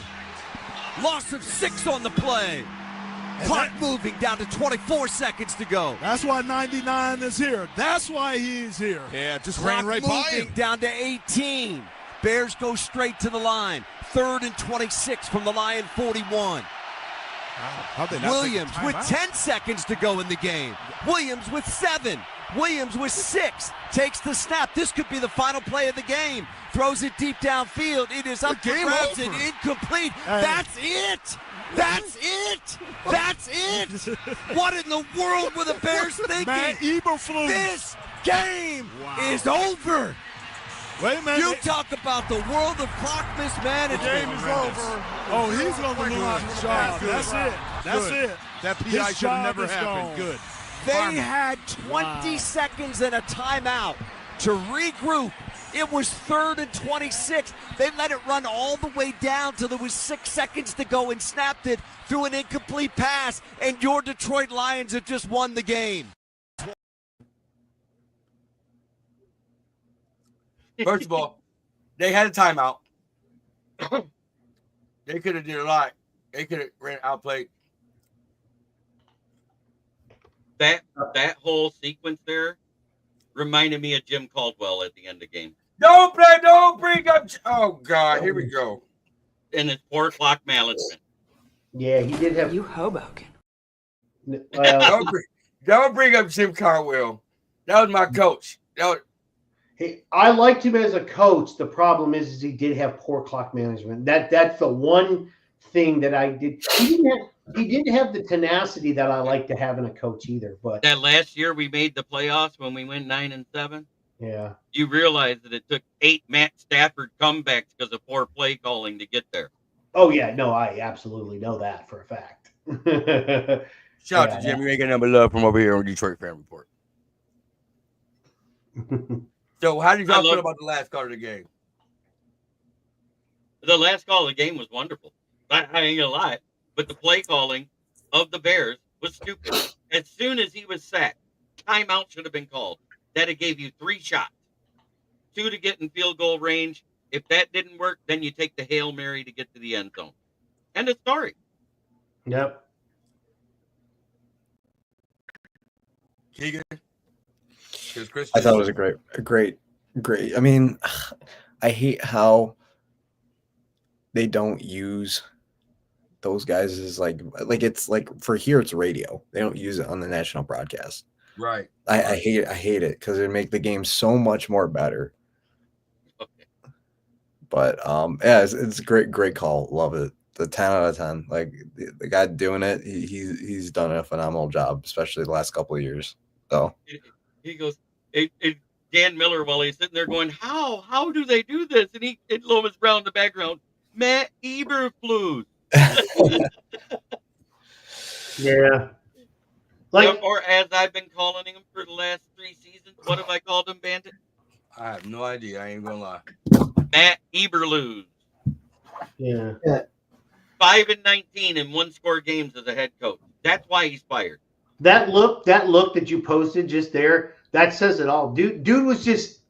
Loss of 6 on the play. Clock moving down to 24 seconds to go. That's why 99 is here. That's why he's here. Yeah, just ran right by him. Down to 18. Bears go straight to the line. 3rd and 26 from the Lion 41. Williams with 10 seconds to go in the game. Williams with 7. Williams with 6. Takes the snap. This could be the final play of the game. Throws it deep downfield. It is up for grabs and incomplete. That's it. That's it. That's it. What in the world were the Bears thinking? Matt Eberflus. This game is over. Wait a minute. You talk about the world of clock mismanagement. The game is over. Oh, he's going to lose his job. That's it. That's it. That PI should have never happened. Good. They had 20 seconds and a timeout to regroup. It was 3rd and 26. They let it run all the way down till there was 6 seconds to go and snapped it through an incomplete pass, and your Detroit Lions have just won the game. First of all, they had a timeout. They could have did a lot. They could have ran outplayed. That whole sequence there reminded me of Jim Caldwell at the end of the game. Don't bring up. Oh God, here we go. And his poor clock management. Yeah, he did have. You Hoboken. Don't bring up Jim Caldwell. That was my coach. Hey, I liked him as a coach. The problem is he did have poor clock management. That's the one thing that I did. He didn't have the tenacity that I like to have in a coach either. But that last year we made the playoffs when we went 9-7. Yeah, you realize that it took 8 Matt Stafford comebacks because of poor play calling to get there. Oh yeah, no, I absolutely know that for a fact. Shout out to Jim. You ain't getting nothing but love from over here on Detroit Fan Report. So, how did y'all feel about the last call of the game? The last call of the game was wonderful. I ain't gonna lie, but the play calling of the Bears was stupid. As soon as he was sacked, timeout should have been called. That gave you 3 shots, 2 to get in field goal range. If that didn't work, then you take the Hail Mary to get to the end zone. End of story. Yep. Keegan? I thought it was a great. I mean, I hate how they don't use those guys as like it's like for here it's radio. They don't use it on the national broadcast. Right. I hate it because it make the game so much more better. Okay. But yeah, it's a great call. Love it. The 10 out of 10. Like the guy doing it, he's done a phenomenal job, especially the last couple of years. So he goes, Dan Miller, while he's sitting there going, how do they do this? And Lomas Brown in the background, Matt Eberflus. Yeah. Or as I've been calling him for the last 3 seasons, what have I called him, Bandit? I have no idea. I ain't gonna lie. Matt Eberflus. Yeah. 5-19 in 1-score games as a head coach. That's why he's fired. That look that you posted just there, that says it all. Dude was just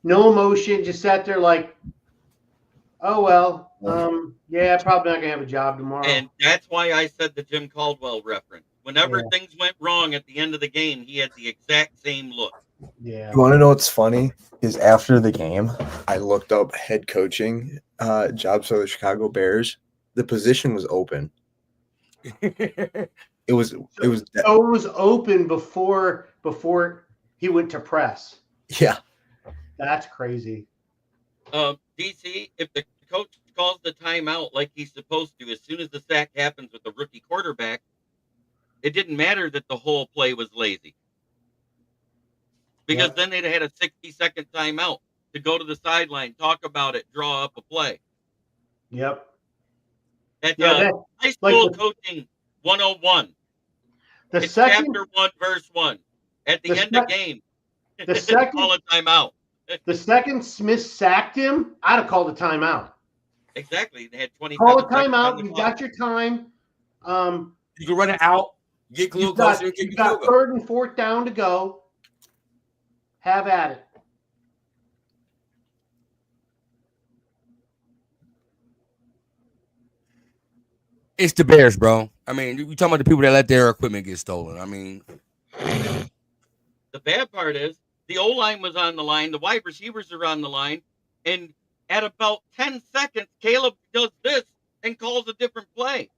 no emotion, just sat there like, oh well, yeah, probably not gonna have a job tomorrow. And that's why I said the Jim Caldwell reference. Whenever things went wrong at the end of the game, he had the exact same look. Yeah. You want to know what's funny is after the game, I looked up head coaching jobs for the Chicago Bears. The position was open. It was open before he went to press. Yeah. That's crazy. DC, if the coach calls the timeout like he's supposed to, as soon as the sack happens with the rookie quarterback, it didn't matter that the whole play was lazy. Because then they'd had a 60-second timeout to go to the sideline, talk about it, draw up a play. Yep. That's high like school coaching 101. It's chapter 1, verse 1. At the end of game, the second call a timeout. The second Smith sacked him, I'd have called a timeout. Exactly. They had 27 Call a seconds on timeout. the You've clock. got your time. You can run it out, get a little closer, and kick You've the field got goal. 3rd and 4th down to go. Have at it. It's the Bears, bro. I mean, you talking about the people that let their equipment get stolen. I mean, the bad part is the O-line was on the line, the wide receivers are on the line, and at about 10 seconds, Caleb does this and calls a different play.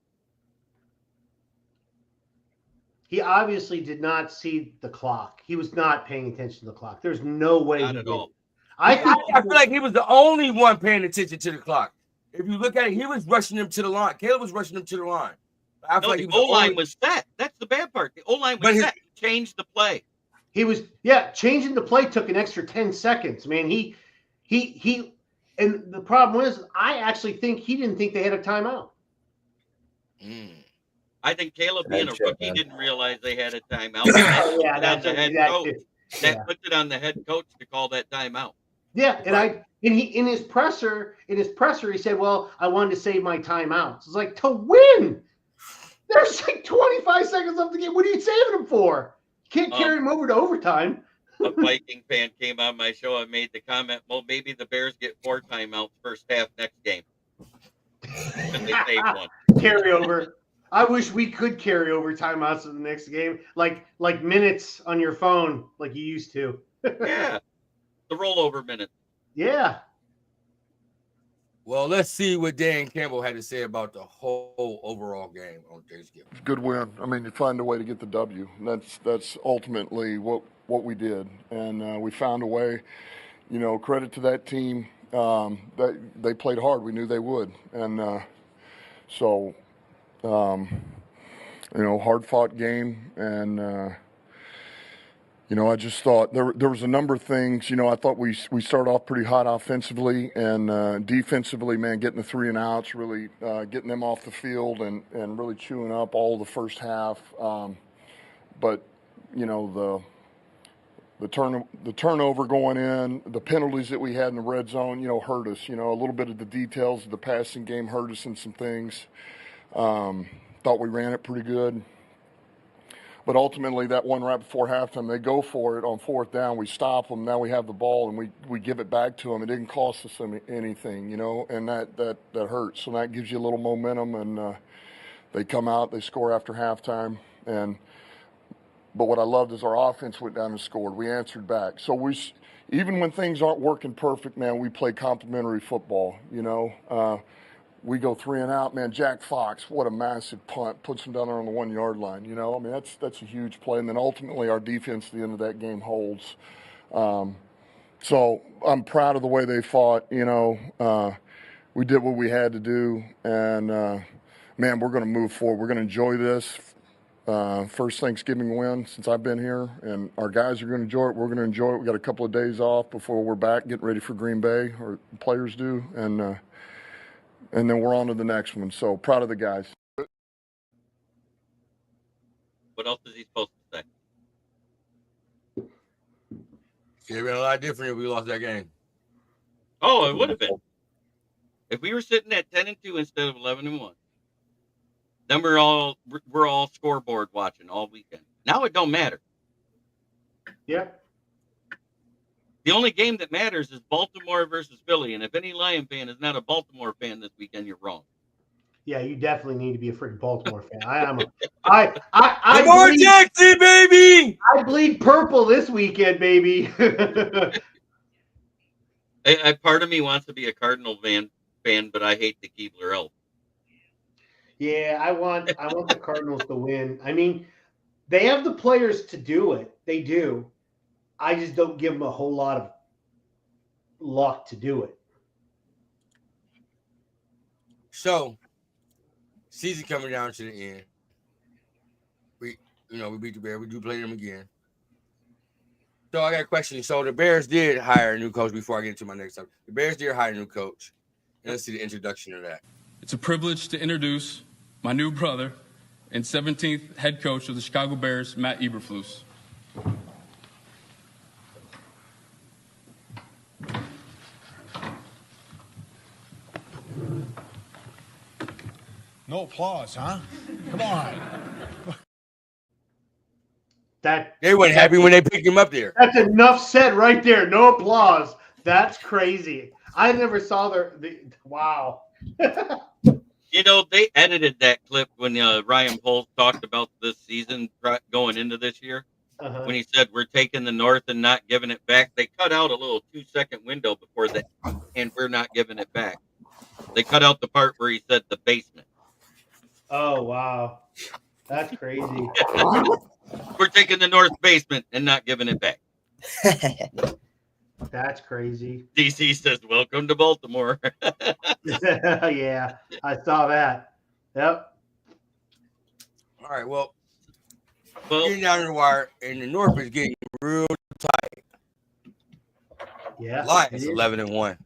He obviously did not see the clock. He was not paying attention to the clock. There's no way Not he at did. all. I feel like he was the only one paying attention to the clock. If you look at it, he was rushing him to the line. Caleb was rushing him to the line. I feel like the he was O-line was set. That's the bad part. The O-line was set. He changed the play. He was, changing the play took an extra 10 seconds, man. He, and the problem is, I actually think he didn't think they had a timeout. I think Caleb, being a rookie, didn't realize they had a timeout. That puts it on the head coach to call that timeout. Yeah, and he in his presser, he said, "Well, I wanted to save my timeouts." It's like, to win. There's like 25 seconds left of the game. What are you saving them for? You can't carry him over to overtime. A Viking fan came on my show and made the comment, well, maybe the Bears get 4 timeouts first half next game. And they saved one. Carry over. I wish we could carry over timeouts to the next game, like minutes on your phone, like you used to. Yeah, the rollover minutes. Yeah. Well, let's see what Dan Campbell had to say about the whole overall game on Thanksgiving. Good win. I mean, you find a way to get the W. That's ultimately what we did, and we found a way. You know, credit to that team. That they played hard. We knew they would, and so. You know, hard-fought game, and you know, I just thought there was a number of things. You know, I thought we started off pretty hot offensively, and defensively, man, getting the 3 and outs, really getting them off the field, and really chewing up all the first half. But you know, the turnover going in, the penalties that we had in the red zone, you know, hurt us. You know, a little bit of the details of the passing game hurt us in some things. Thought we ran it pretty good. But ultimately, that one right before halftime, they go for it on 4th down. We stop them. Now we have the ball, and we give it back to them. It didn't cost us anything, you know, and that hurts. So that gives you a little momentum, and they come out, they score after halftime. But what I loved is our offense went down and scored. We answered back. So even when things aren't working perfect, man, we play complimentary football, you know. We go 3 and out, man. Jack Fox, what a massive punt, puts him down there on the 1-yard line. You know, I mean, that's a huge play. And then ultimately, our defense at the end of that game holds. So I'm proud of the way they fought. You know, we did what we had to do, and man, we're going to move forward. We're going to enjoy this first Thanksgiving win since I've been here, and our guys are going to enjoy it. We're going to enjoy it. We got a couple of days off before we're back, getting ready for Green Bay, or players do, and then we're on to the next one. So proud of the guys. What else is he supposed to say? It would have been a lot different if we lost that game. Oh, it would have been. If we were sitting at 10-2 instead of 11-1, then we're all scoreboard watching all weekend. Now it don't matter. Yep. The only game that matters is Baltimore versus Philly, and if any Lion fan is not a Baltimore fan this weekend, you're wrong. Yeah, you definitely need to be a freaking Baltimore fan. Lamar Jackson, baby! I bleed purple this weekend, baby. Part of me wants to be a Cardinal fan, but I hate the Keebler Elf. Yeah, I want the Cardinals to win. I mean, they have the players to do it. They do. I just don't give them a whole lot of luck to do it. So, season coming down to the end. we beat the Bears. We do play them again. So I got a question. So the Bears did hire a new coach before I get into my next topic. The Bears did hire a new coach. And let's see the introduction of that. It's a privilege to introduce my new brother and 17th head coach of the Chicago Bears, Matt Eberflus. No applause, huh? Come on. They weren't happy when they picked him up there. That's enough said right there. No applause. That's crazy. I never saw wow. They edited that clip when Ryan Poles talked about this season going into this year. When he said we're taking the North and not giving it back. They cut out a little 2-second window before that, and we're not giving it back. They cut out the part where he said the basement. Oh, wow. That's crazy. We're taking the North basement and not giving it back. That's crazy. DC says, welcome to Baltimore. Yeah, I saw that. Yep. All right, well, getting down to the wire, and the North is getting real tight. Yeah. Lions 11-1.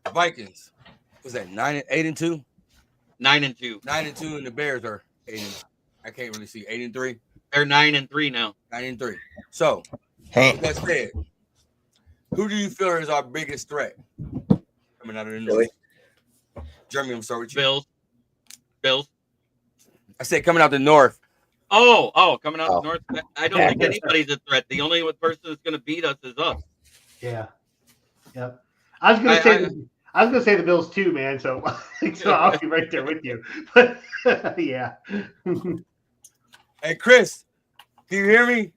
The Vikings, was that 8-2? 9-2. 9-2, and the Bears are 8. I can't really see 8-3. They're 9-3 now. 9-3. So, with that said, who do you feel is our biggest threat coming out of the North? Really? Jeremy, I'm sorry with you. Bills. I said coming out the North. Coming out the North. I don't think anybody's a threat. The only person that's going to beat us is us. Yeah. Yep. I was gonna say the Bills too, man. So I'll be right there with you. But yeah. Hey, Chris, can you hear me?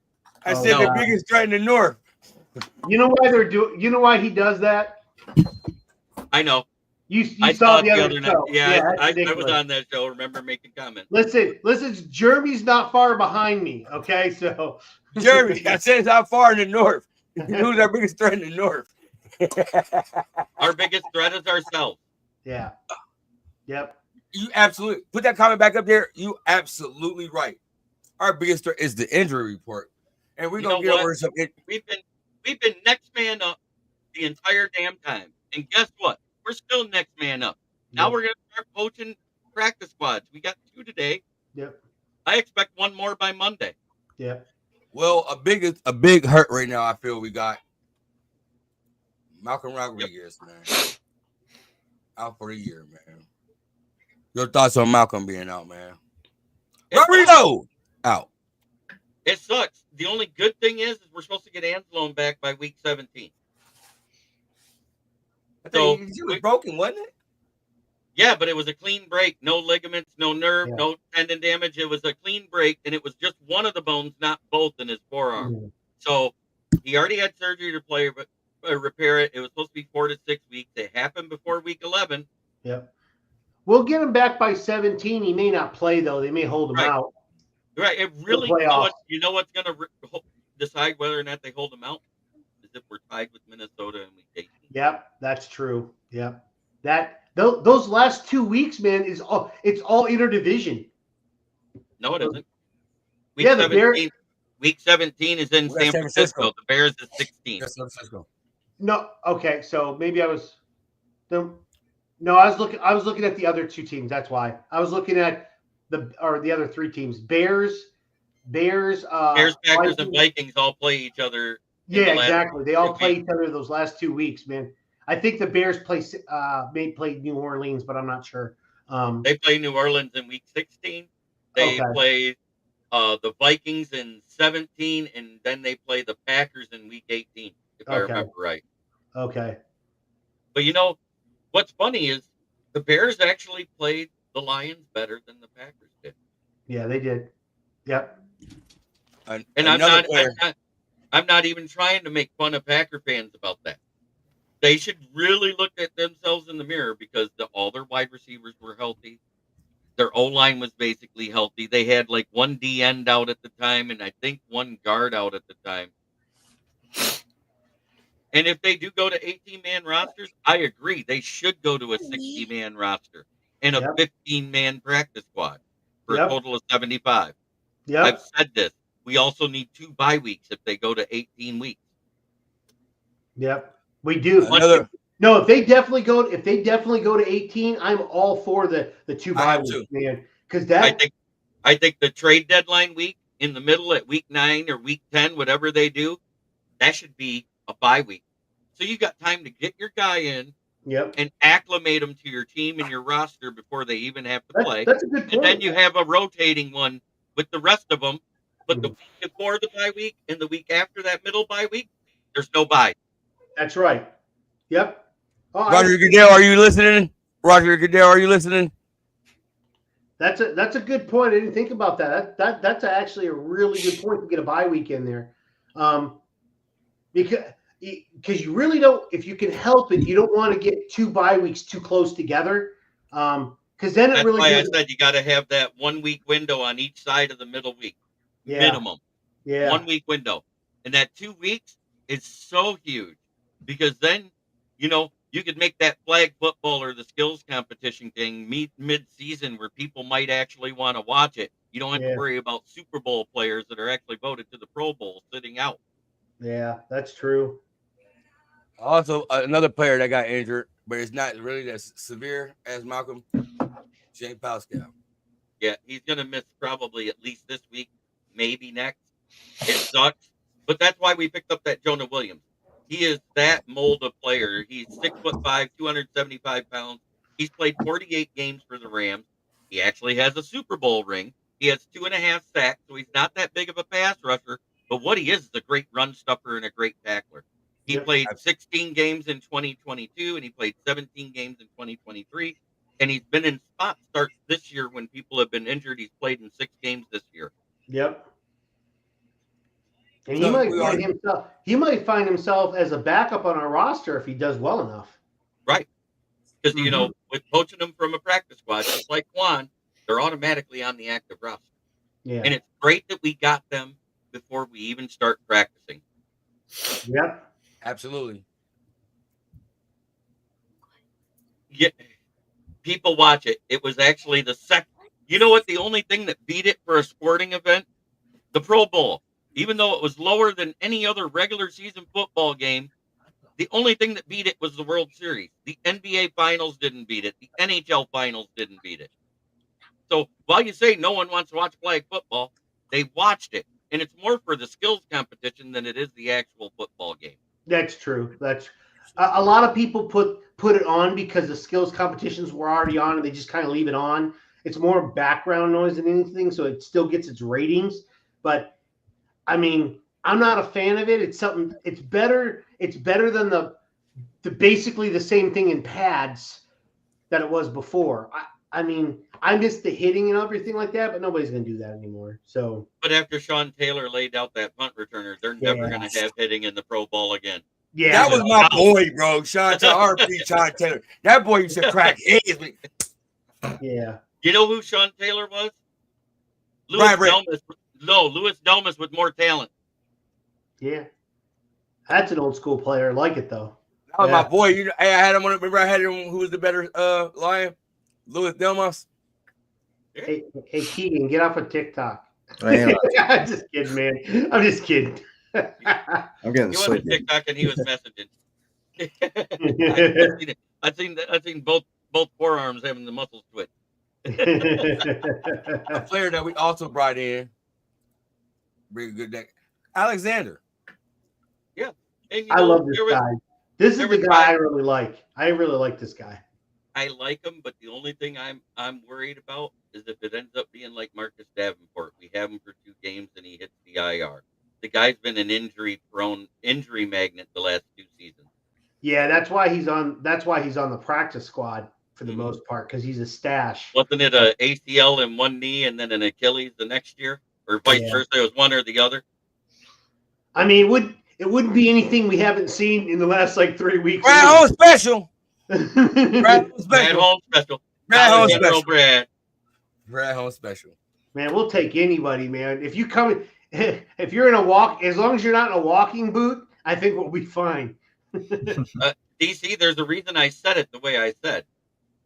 I said the biggest threat in the North. You know why You know why he does that? I know. You saw the other night. show. Yeah, I was on that show. Remember making comments. Listen. Jeremy's not far behind me. Okay, so Jeremy, I said it's not far in the North. Who's our biggest threat in the North? Our biggest threat is ourselves. Yeah. Yep. You absolutely put that comment back up there. You absolutely right. Our biggest threat is the injury report, and we're gonna get over some. We've been next man up the entire damn time, and guess what? We're still next man up. Now we're gonna start poaching practice squads. We got 2 today. Yep. I expect 1 more by Monday. Yep. Well, a big hurt right now. I feel we got Malcolm Rodriguez, man, out for the year, man. Your thoughts on Malcolm being out, man? Rodrigo out. It sucks. The only good thing is we're supposed to get Anzalone back by week 17. I think he was broken, wasn't it? Yeah, but it was a clean break. No ligaments, no nerve, no tendon damage. It was a clean break, and it was just one of the bones, not both, in his forearm. Mm-hmm. So he already had surgery to repair it. It was supposed to be 4 to 6 weeks. It happened before week 11. Yep. We'll get him back by 17. He may not play, though. They may hold him out. Right. It really, you know what's going to decide whether or not they hold him out? Is if we're tied with Minnesota in week 18. Yep, that's true. Yep. Those last 2 weeks, man, it's all interdivision. No, it isn't. Week 17 is in San Francisco. The Bears is 16. San Francisco. No, okay, so maybe I was looking at the other 2 teams. That's why. I was looking at the other 3 teams. Bears, Packers, Vikings. and Vikings all play each other. Yeah, exactly. They all play each other those last 2 weeks, man. I think the Bears may play New Orleans, but I'm not sure. They play New Orleans in week 16. They play the Vikings in 17, and then they play the Packers in week 18, if I remember right. Okay. But you know, what's funny is the Bears actually played the Lions better than the Packers did. Yeah, they did. Yep. And I'm not even trying to make fun of Packer fans about that. They should really look at themselves in the mirror because all their wide receivers were healthy. Their O-line was basically healthy. They had like 1 D end out at the time, and I think 1 guard out at the time. And if they do go to 18-man rosters, I agree. They should go to a 60-man roster and a 15-man practice squad for a total of 75. Yep. I've said this. we also need 2 bye weeks if they go to 18 weeks. Yep, we do. Another. No, if they definitely go to 18, I'm all for the 2 I bye am weeks, too. man. Because I think the trade deadline week in the middle at week 9 or week 10, whatever they do, that should be a bye week. So you got time to get your guy in and acclimate them to your team and your roster before they even have to play. That's a good point. And then you have a rotating one with the rest of them. But the week before the bye week and the week after that middle bye week, there's no bye. That's right. Yep. Oh, Roger Goodell, are you listening? Roger Goodell, are you listening? That's a good point. I didn't think about that. That's actually a really good point to get a bye week in there, because you really don't. If you can help it, you don't want to get 2 bye weeks too close together, because then That's it really. why I said you got to have that 1 week window on each side of the middle week, minimum. Yeah. 1 week window, and that 2 weeks is so huge because then you could make that flag football or the skills competition thing mid-season where people might actually want to watch it. You don't have to worry about Super Bowl players that are actually voted to the Pro Bowl sitting out. Yeah, that's true. Also, another player that got injured, but it's not really as severe as Malcolm, James Pascal. Yeah, he's going to miss probably at least this week, maybe next. It sucks, but that's why we picked up that Jonah Williams. He is that mold of player. He's 6'5", 275 pounds. He's played 48 games for the Rams. He actually has a Super Bowl ring. He has 2.5 sacks, so he's not that big of a pass rusher. But what he is a great run stuffer and a great tackler. He played 16 games in 2022, and he played 17 games in 2023. And he's been in spot starts this year when people have been injured. He's played in 6 games this year. Yep. And he might find himself as a backup on our roster if he does well enough. Right. Because, with poaching them from a practice squad, just like Juan, they're automatically on the active roster. Yeah. And it's great that we got them before we even start practicing. Yep. Absolutely. Yeah. People watch it. It was actually the second. You know what? The only thing that beat it for a sporting event? The Pro Bowl. Even though it was lower than any other regular season football game, the only thing that beat it was the World Series. The NBA Finals didn't beat it. The NHL Finals didn't beat it. So while you say no one wants to watch flag football, they watched it. And it's more for the skills competition than it is the actual football game. That's true. That's a lot of people put it on because the skills competitions were already on and they just kind of leave it on. It's more background noise than anything, so it still gets its ratings. But I mean, I'm not a fan of it. It's something. It's better. It's better than the basically the same thing in pads that it was before. I mean, I miss the hitting and everything like that, but nobody's going to do that anymore. So. But after Sean Taylor laid out that punt returner, they're never going to have hitting in the Pro Bowl again. Yeah, that was my boy, bro. Sean Taylor, RP Sean Taylor. That boy used to crack heads. Yeah. You know who Sean Taylor was? Louis Delmas. No, Louis Delmas with more talent. Yeah. That's an old school player. I like it, though. That was my boy. I had him on. Remember, I had him. Who was the better Lion? Louis Delmas. Hey, Keegan, get off of TikTok. I'm just kidding, man. I'm just kidding. I'm getting He was on TikTok and he was messaging. I've seen both forearms having the muscles twitch. A player that we also brought in, really good deck, Alexander. Yeah, and, I love this guy. This is the guy I really like. I really like this guy. I like him, but the only thing I'm worried about is if it ends up being like Marcus Davenport. We have him for 2 games and he hits the IR. The guy's been an injury magnet the last 2 seasons. Yeah, that's why he's on the practice squad for the most part, because he's a stash. Wasn't it a ACL in one knee and then an Achilles the next year, or vice versa? It was one or the other. I mean, it wouldn't be anything we haven't seen in the last 3 weeks. Brad Home special. Brad Home special. Brad Home special. Man, we'll take anybody, man. If you're in a walk, as long as you're not in a walking boot, I think we'll be fine. DC, there's a reason I said it the way I said.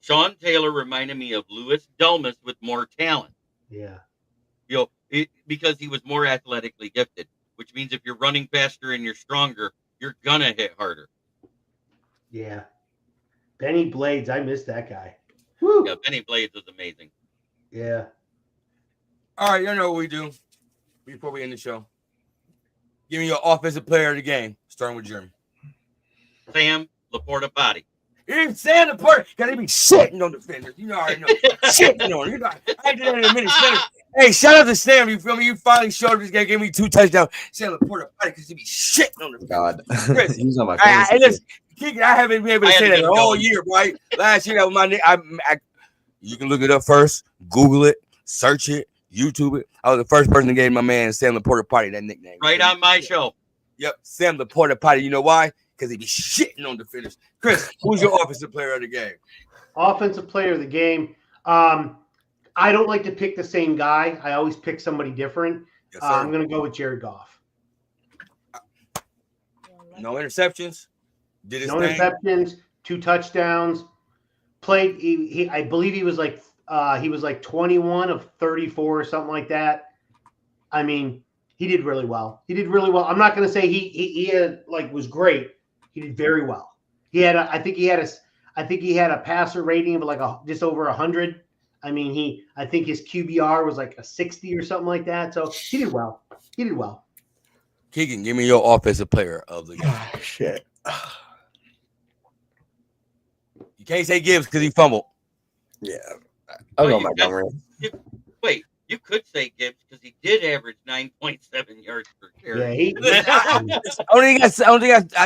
Sean Taylor reminded me of Louis Delmas with more talent. Yeah. because he was more athletically gifted, which means if you're running faster and you're stronger, you're gonna hit harder. Yeah. Benny Blades, I miss that guy. Woo. Yeah, Benny Blades was amazing. Yeah. All right, you know what we do before we end the show. Give me your offensive player of the game, starting with Jeremy. Sam Laporta Body. Even Sam Laporta, gotta be shitting on defenders. You know, I already know. Shitting on. You know, I did that in a minute. Hey, shout out to Sam. You feel me? You finally showed this guy, gave me 2 touchdowns. Sam Laporta Body, because he be shitting on the God. Chris, He's on my hey, phone. listen, Keegan, I haven't been able to say that all year, right? Last year, that was my name. You can look it up first, Google it, search it, YouTube it. I was the first person that gave my man Sam Laporta Potty that nickname. Right on my show. Yep, Sam Laporta Potty. You know why? Because he be shitting on defenders. Chris, who's your offensive player of the game? Offensive player of the game. I don't like to pick the same guy. I always pick somebody different. Yes, I'm going to go with Jared Goff. No interceptions. Did his No thing. interceptions. 2 touchdowns. Played. He I believe he was like 21 of 34 or something like that. I mean, he did really well. I'm not going to say he had, was great. He did very well. He had I think he had a passer rating of just over 100. I mean, I think his QBR was like a 60 or something like that. So he did well. Keegan, give me your offensive player of the game. Shit. You can't say Gibbs because he fumbled. Yeah. I'll go Montgomery. Wait, you could say Gibbs because he did average 9.7 yards per carry. Yeah, I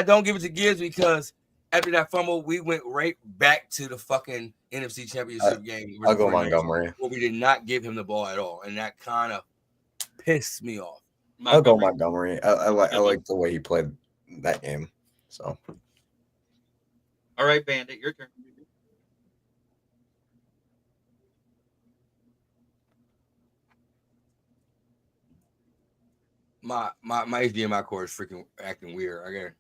don't give it to Gibbs because after that fumble, we went right back to the fucking NFC Championship game. I'll go Montgomery. Where we did not give him the ball at all, and that kind of pissed me off. I'll go Montgomery. I like the way he played that game. So, all right, Bandit, your turn. My HDMI cord is freaking acting weird. I can't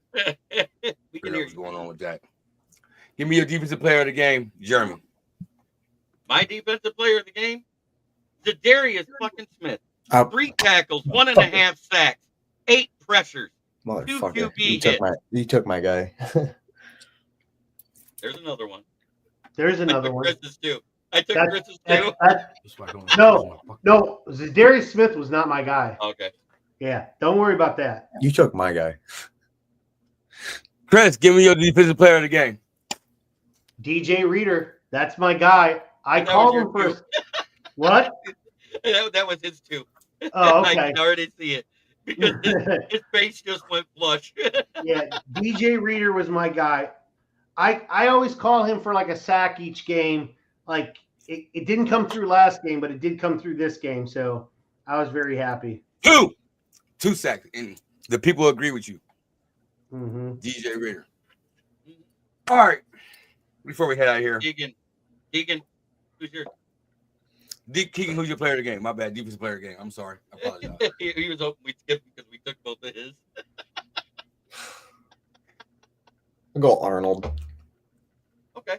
figure out what's going on with that. Give me your defensive player of the game, Jeremy. My defensive player of the game, Zadarius fucking Smith. 3 tackles, 1.5 sacks, 8 pressures, 2 QB hits. You took my guy. There's another one. There's another one. Chris's too. I took Chris's too. No, Zadarius Smith was not my guy. Okay. Yeah, don't worry about that. You took my guy. Chris, give me your defensive player of the game. DJ Reader, that's my guy. I called him first. What? That was his too. Oh, okay. I already see it because his face just went flush. Yeah, DJ Reader was my guy. I always call him for like a sack each game. Like it didn't come through last game, but it did come through this game. So I was very happy. 2 sacks, and the people agree with you. Mm-hmm. DJ Reader. All right. Before we head out of here, Keegan, who's your? Keegan, who's your player of the game? My bad, defensive player of the game. I'm sorry. I apologize. He was hoping we'd skip because we took both of his. I'll go Arnold. Okay.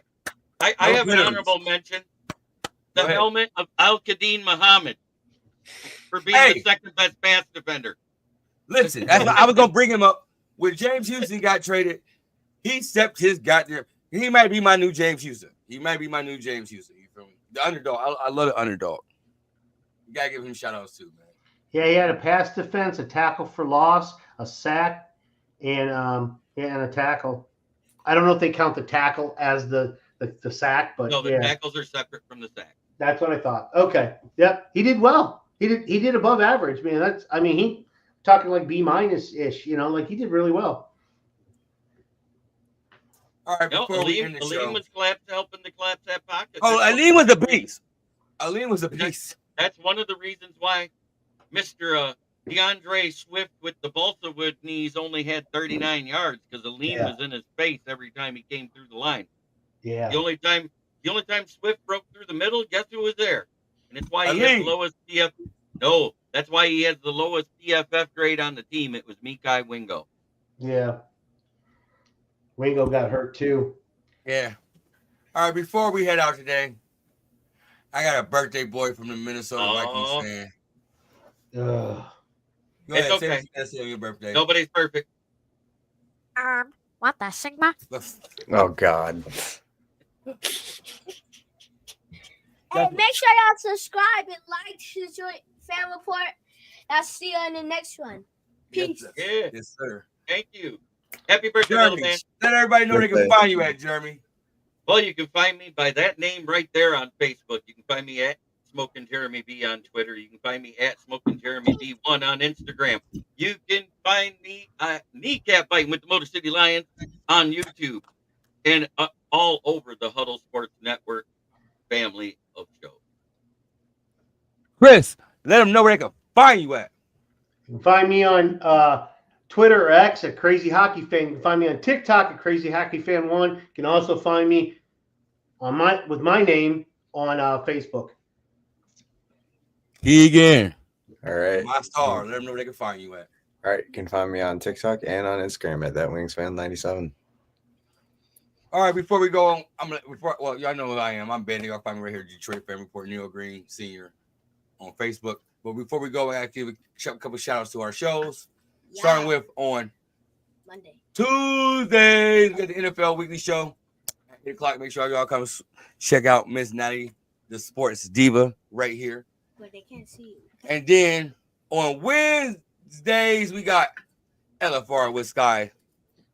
I have an honorable mention. The helmet of Al-Qadim Muhammad for being the second best pass defender. Listen, I was gonna bring him up. When James Houston got traded, he stepped his goddamn. He might be my new James Houston. You feel me? The underdog. I love the underdog. You gotta give him shout outs too, man. Yeah, he had a pass defense, a tackle for loss, a sack, and a tackle. I don't know if they count the tackle as the sack, but no, the tackles are separate from the sack. That's what I thought. Okay. Yep. He did well. He did above average, man. He talking like B- ish, like he did really well. All right, before we end the show. Was helping to collapse that pocket. Oh, Aleem was a beast. Aleem was a beast. That's one of the reasons why Mr. DeAndre Swift with the balsa wood knees only had 39 yards because Aleem was in his face every time he came through the line. Yeah. The only time Swift broke through the middle, guess who was there? And it's why he has the lowest CF. No, that's why he has the lowest CFF grade on the team. It was Mekhi Wingo. Yeah. Wingo got hurt too. Yeah. All right, before we head out today, I got a birthday boy from the Minnesota Vikings fan. Ugh. Go ahead, It's say okay. what you gotta say on your birthday. Nobody's perfect. What the Sigma? Oh God. Hey, make sure y'all subscribe and like Detroit Fan Report. I'll see you on the next one. Peace. Yeah. Yes, sir. Thank you. Happy birthday, little Jeremy, man. let everybody know they can Birthday. find you at, Jeremy. Well, you can find me by that name right there on Facebook. You can find me at Smoking Jeremy B on Twitter. You can find me at Smoking Jeremy B1 on Instagram. You can find me at Kneecap Biting with the Motor City Lions on YouTube and all over the Huddle Sports Network family of shows. Chris, let them know where they can find you at. You can find me on Twitter or X at Crazy Hockey Fan. You can find me on TikTok at Crazy Hockey Fan 1. You can also find me on with my name on Facebook. Keegan. All right. My star. Let them know where they can find you at. All right. You can find me on TikTok and on Instagram at ThatWingsFan97. All right, before we go on, well, y'all know who I am. I'm Ben. Y'all find me right here, Detroit Fan Report, Neil Green Sr. on Facebook. But before we go, I got to give a couple shout outs to our shows. Yeah. Starting with on Monday. Tuesdays, we got the NFL Weekly Show at 8 o'clock. Make sure y'all come check out Miss Natty, the sports diva, right here. But they can't see you. And then on Wednesdays, we got LFR with Sky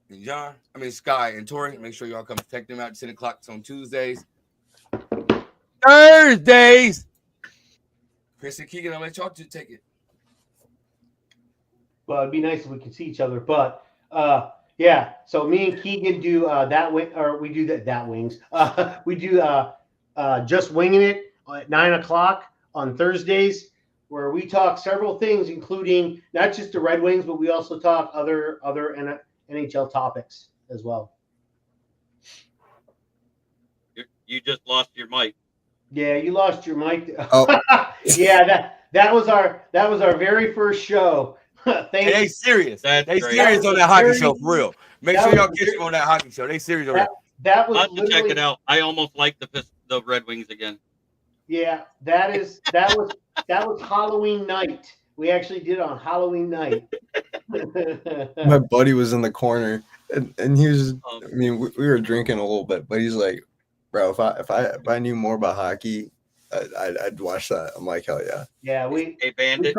and Sky and Tori. Make sure y'all come check them out at 10 o'clock on Tuesdays. Thursdays, Chris and Keegan, I'll let y'all take it. Well, it'd be nice if we could see each other, but yeah. So me and Keegan do that wing, or we do that wings. We do just winging it at 9 o'clock on Thursdays, where we talk several things, including not just the Red Wings, but we also talk other NHL topics as well. You just lost your mic. Yeah, you lost your mic. Oh. Yeah, that was our very first show. Hey, they serious. That's They great. serious on that hockey show for real. Make sure y'all catch them on that hockey show. They serious on that. That was I'll have to check literally- it out. I almost like the Red Wings again. Yeah, that was Halloween night. We actually did it on Halloween night. My buddy was in the corner, and he was. I mean, we were drinking a little bit, but he's like, "Bro, if I knew more about hockey, I'd watch that." I'm like, "Hell yeah!" Yeah, Hey, Bandit,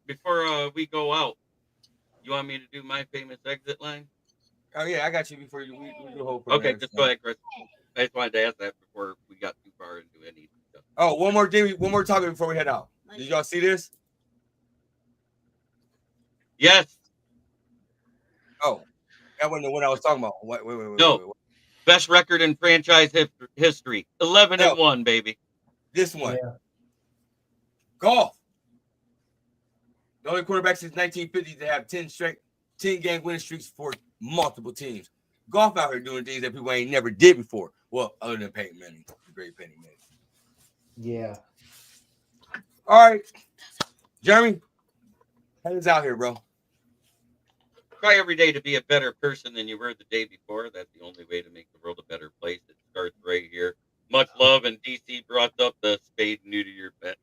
before we go out, you want me to do my famous exit line? Oh yeah, I got you before you we do the whole Okay, program. just go ahead, Chris. I just wanted to ask that before we got too far into any stuff. Oh, one more topic before we head out. Did y'all see this? Yes. Oh, that wasn't the one I was talking about. Wait. No. Best record in franchise history. 11-1, baby. This one. Yeah. Golf. The only quarterback since 1950 to have 10 game winning streaks for multiple teams. Golf out here doing things that people ain't never did before. Well, other than Peyton Manning, the great Peyton Manning. Yeah. All right, Jeremy, head us out here, bro. Try every day to be a better person than you were the day before. That's the only way to make the world a better place. It starts right here. Much love, and DC brought up the spade new to your pet.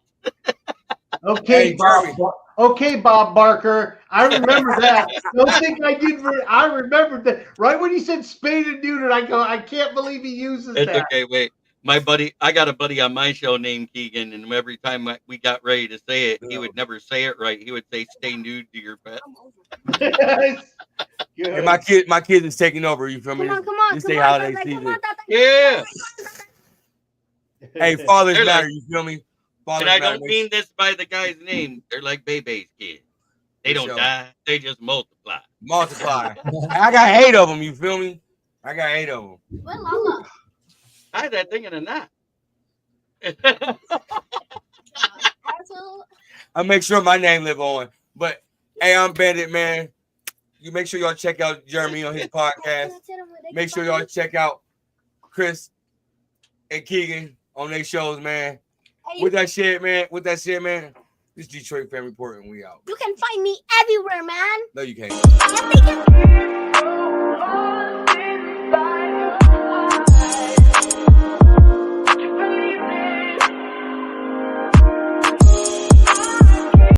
Okay, Hey, Bob Barker. I remember that. Don't think I did. I remembered that. Right when he said spade and neutered, I go, I can't believe he uses It's that. okay. Wait, I got a buddy on my show named Keegan, and every time we got ready to say it, he would never say it right. He would say, "Stay nude to your pet." Hey, my kid is taking over. You feel me? Come on, This come day on, holiday Tata, season. come on, Tata. Yeah. Hey, fathers They're matter. like- You feel me? Fathers And I matter. don't mean this by the guy's name. They're like Bebe's kids. They For don't sure. die. They just multiply. Multiply. I got 8 of them. You feel me? I got 8 of them. Where Lala? I had that thing in a knot. I make sure my name live on. But hey, I'm Bandit, man. You make sure y'all check out Jeremy on his podcast. Make sure y'all check out Chris and Keegan on their shows, man. With that shit, man. This Detroit Fan Report, and we out. You can find me everywhere, man. No, you can't. Yes, they can.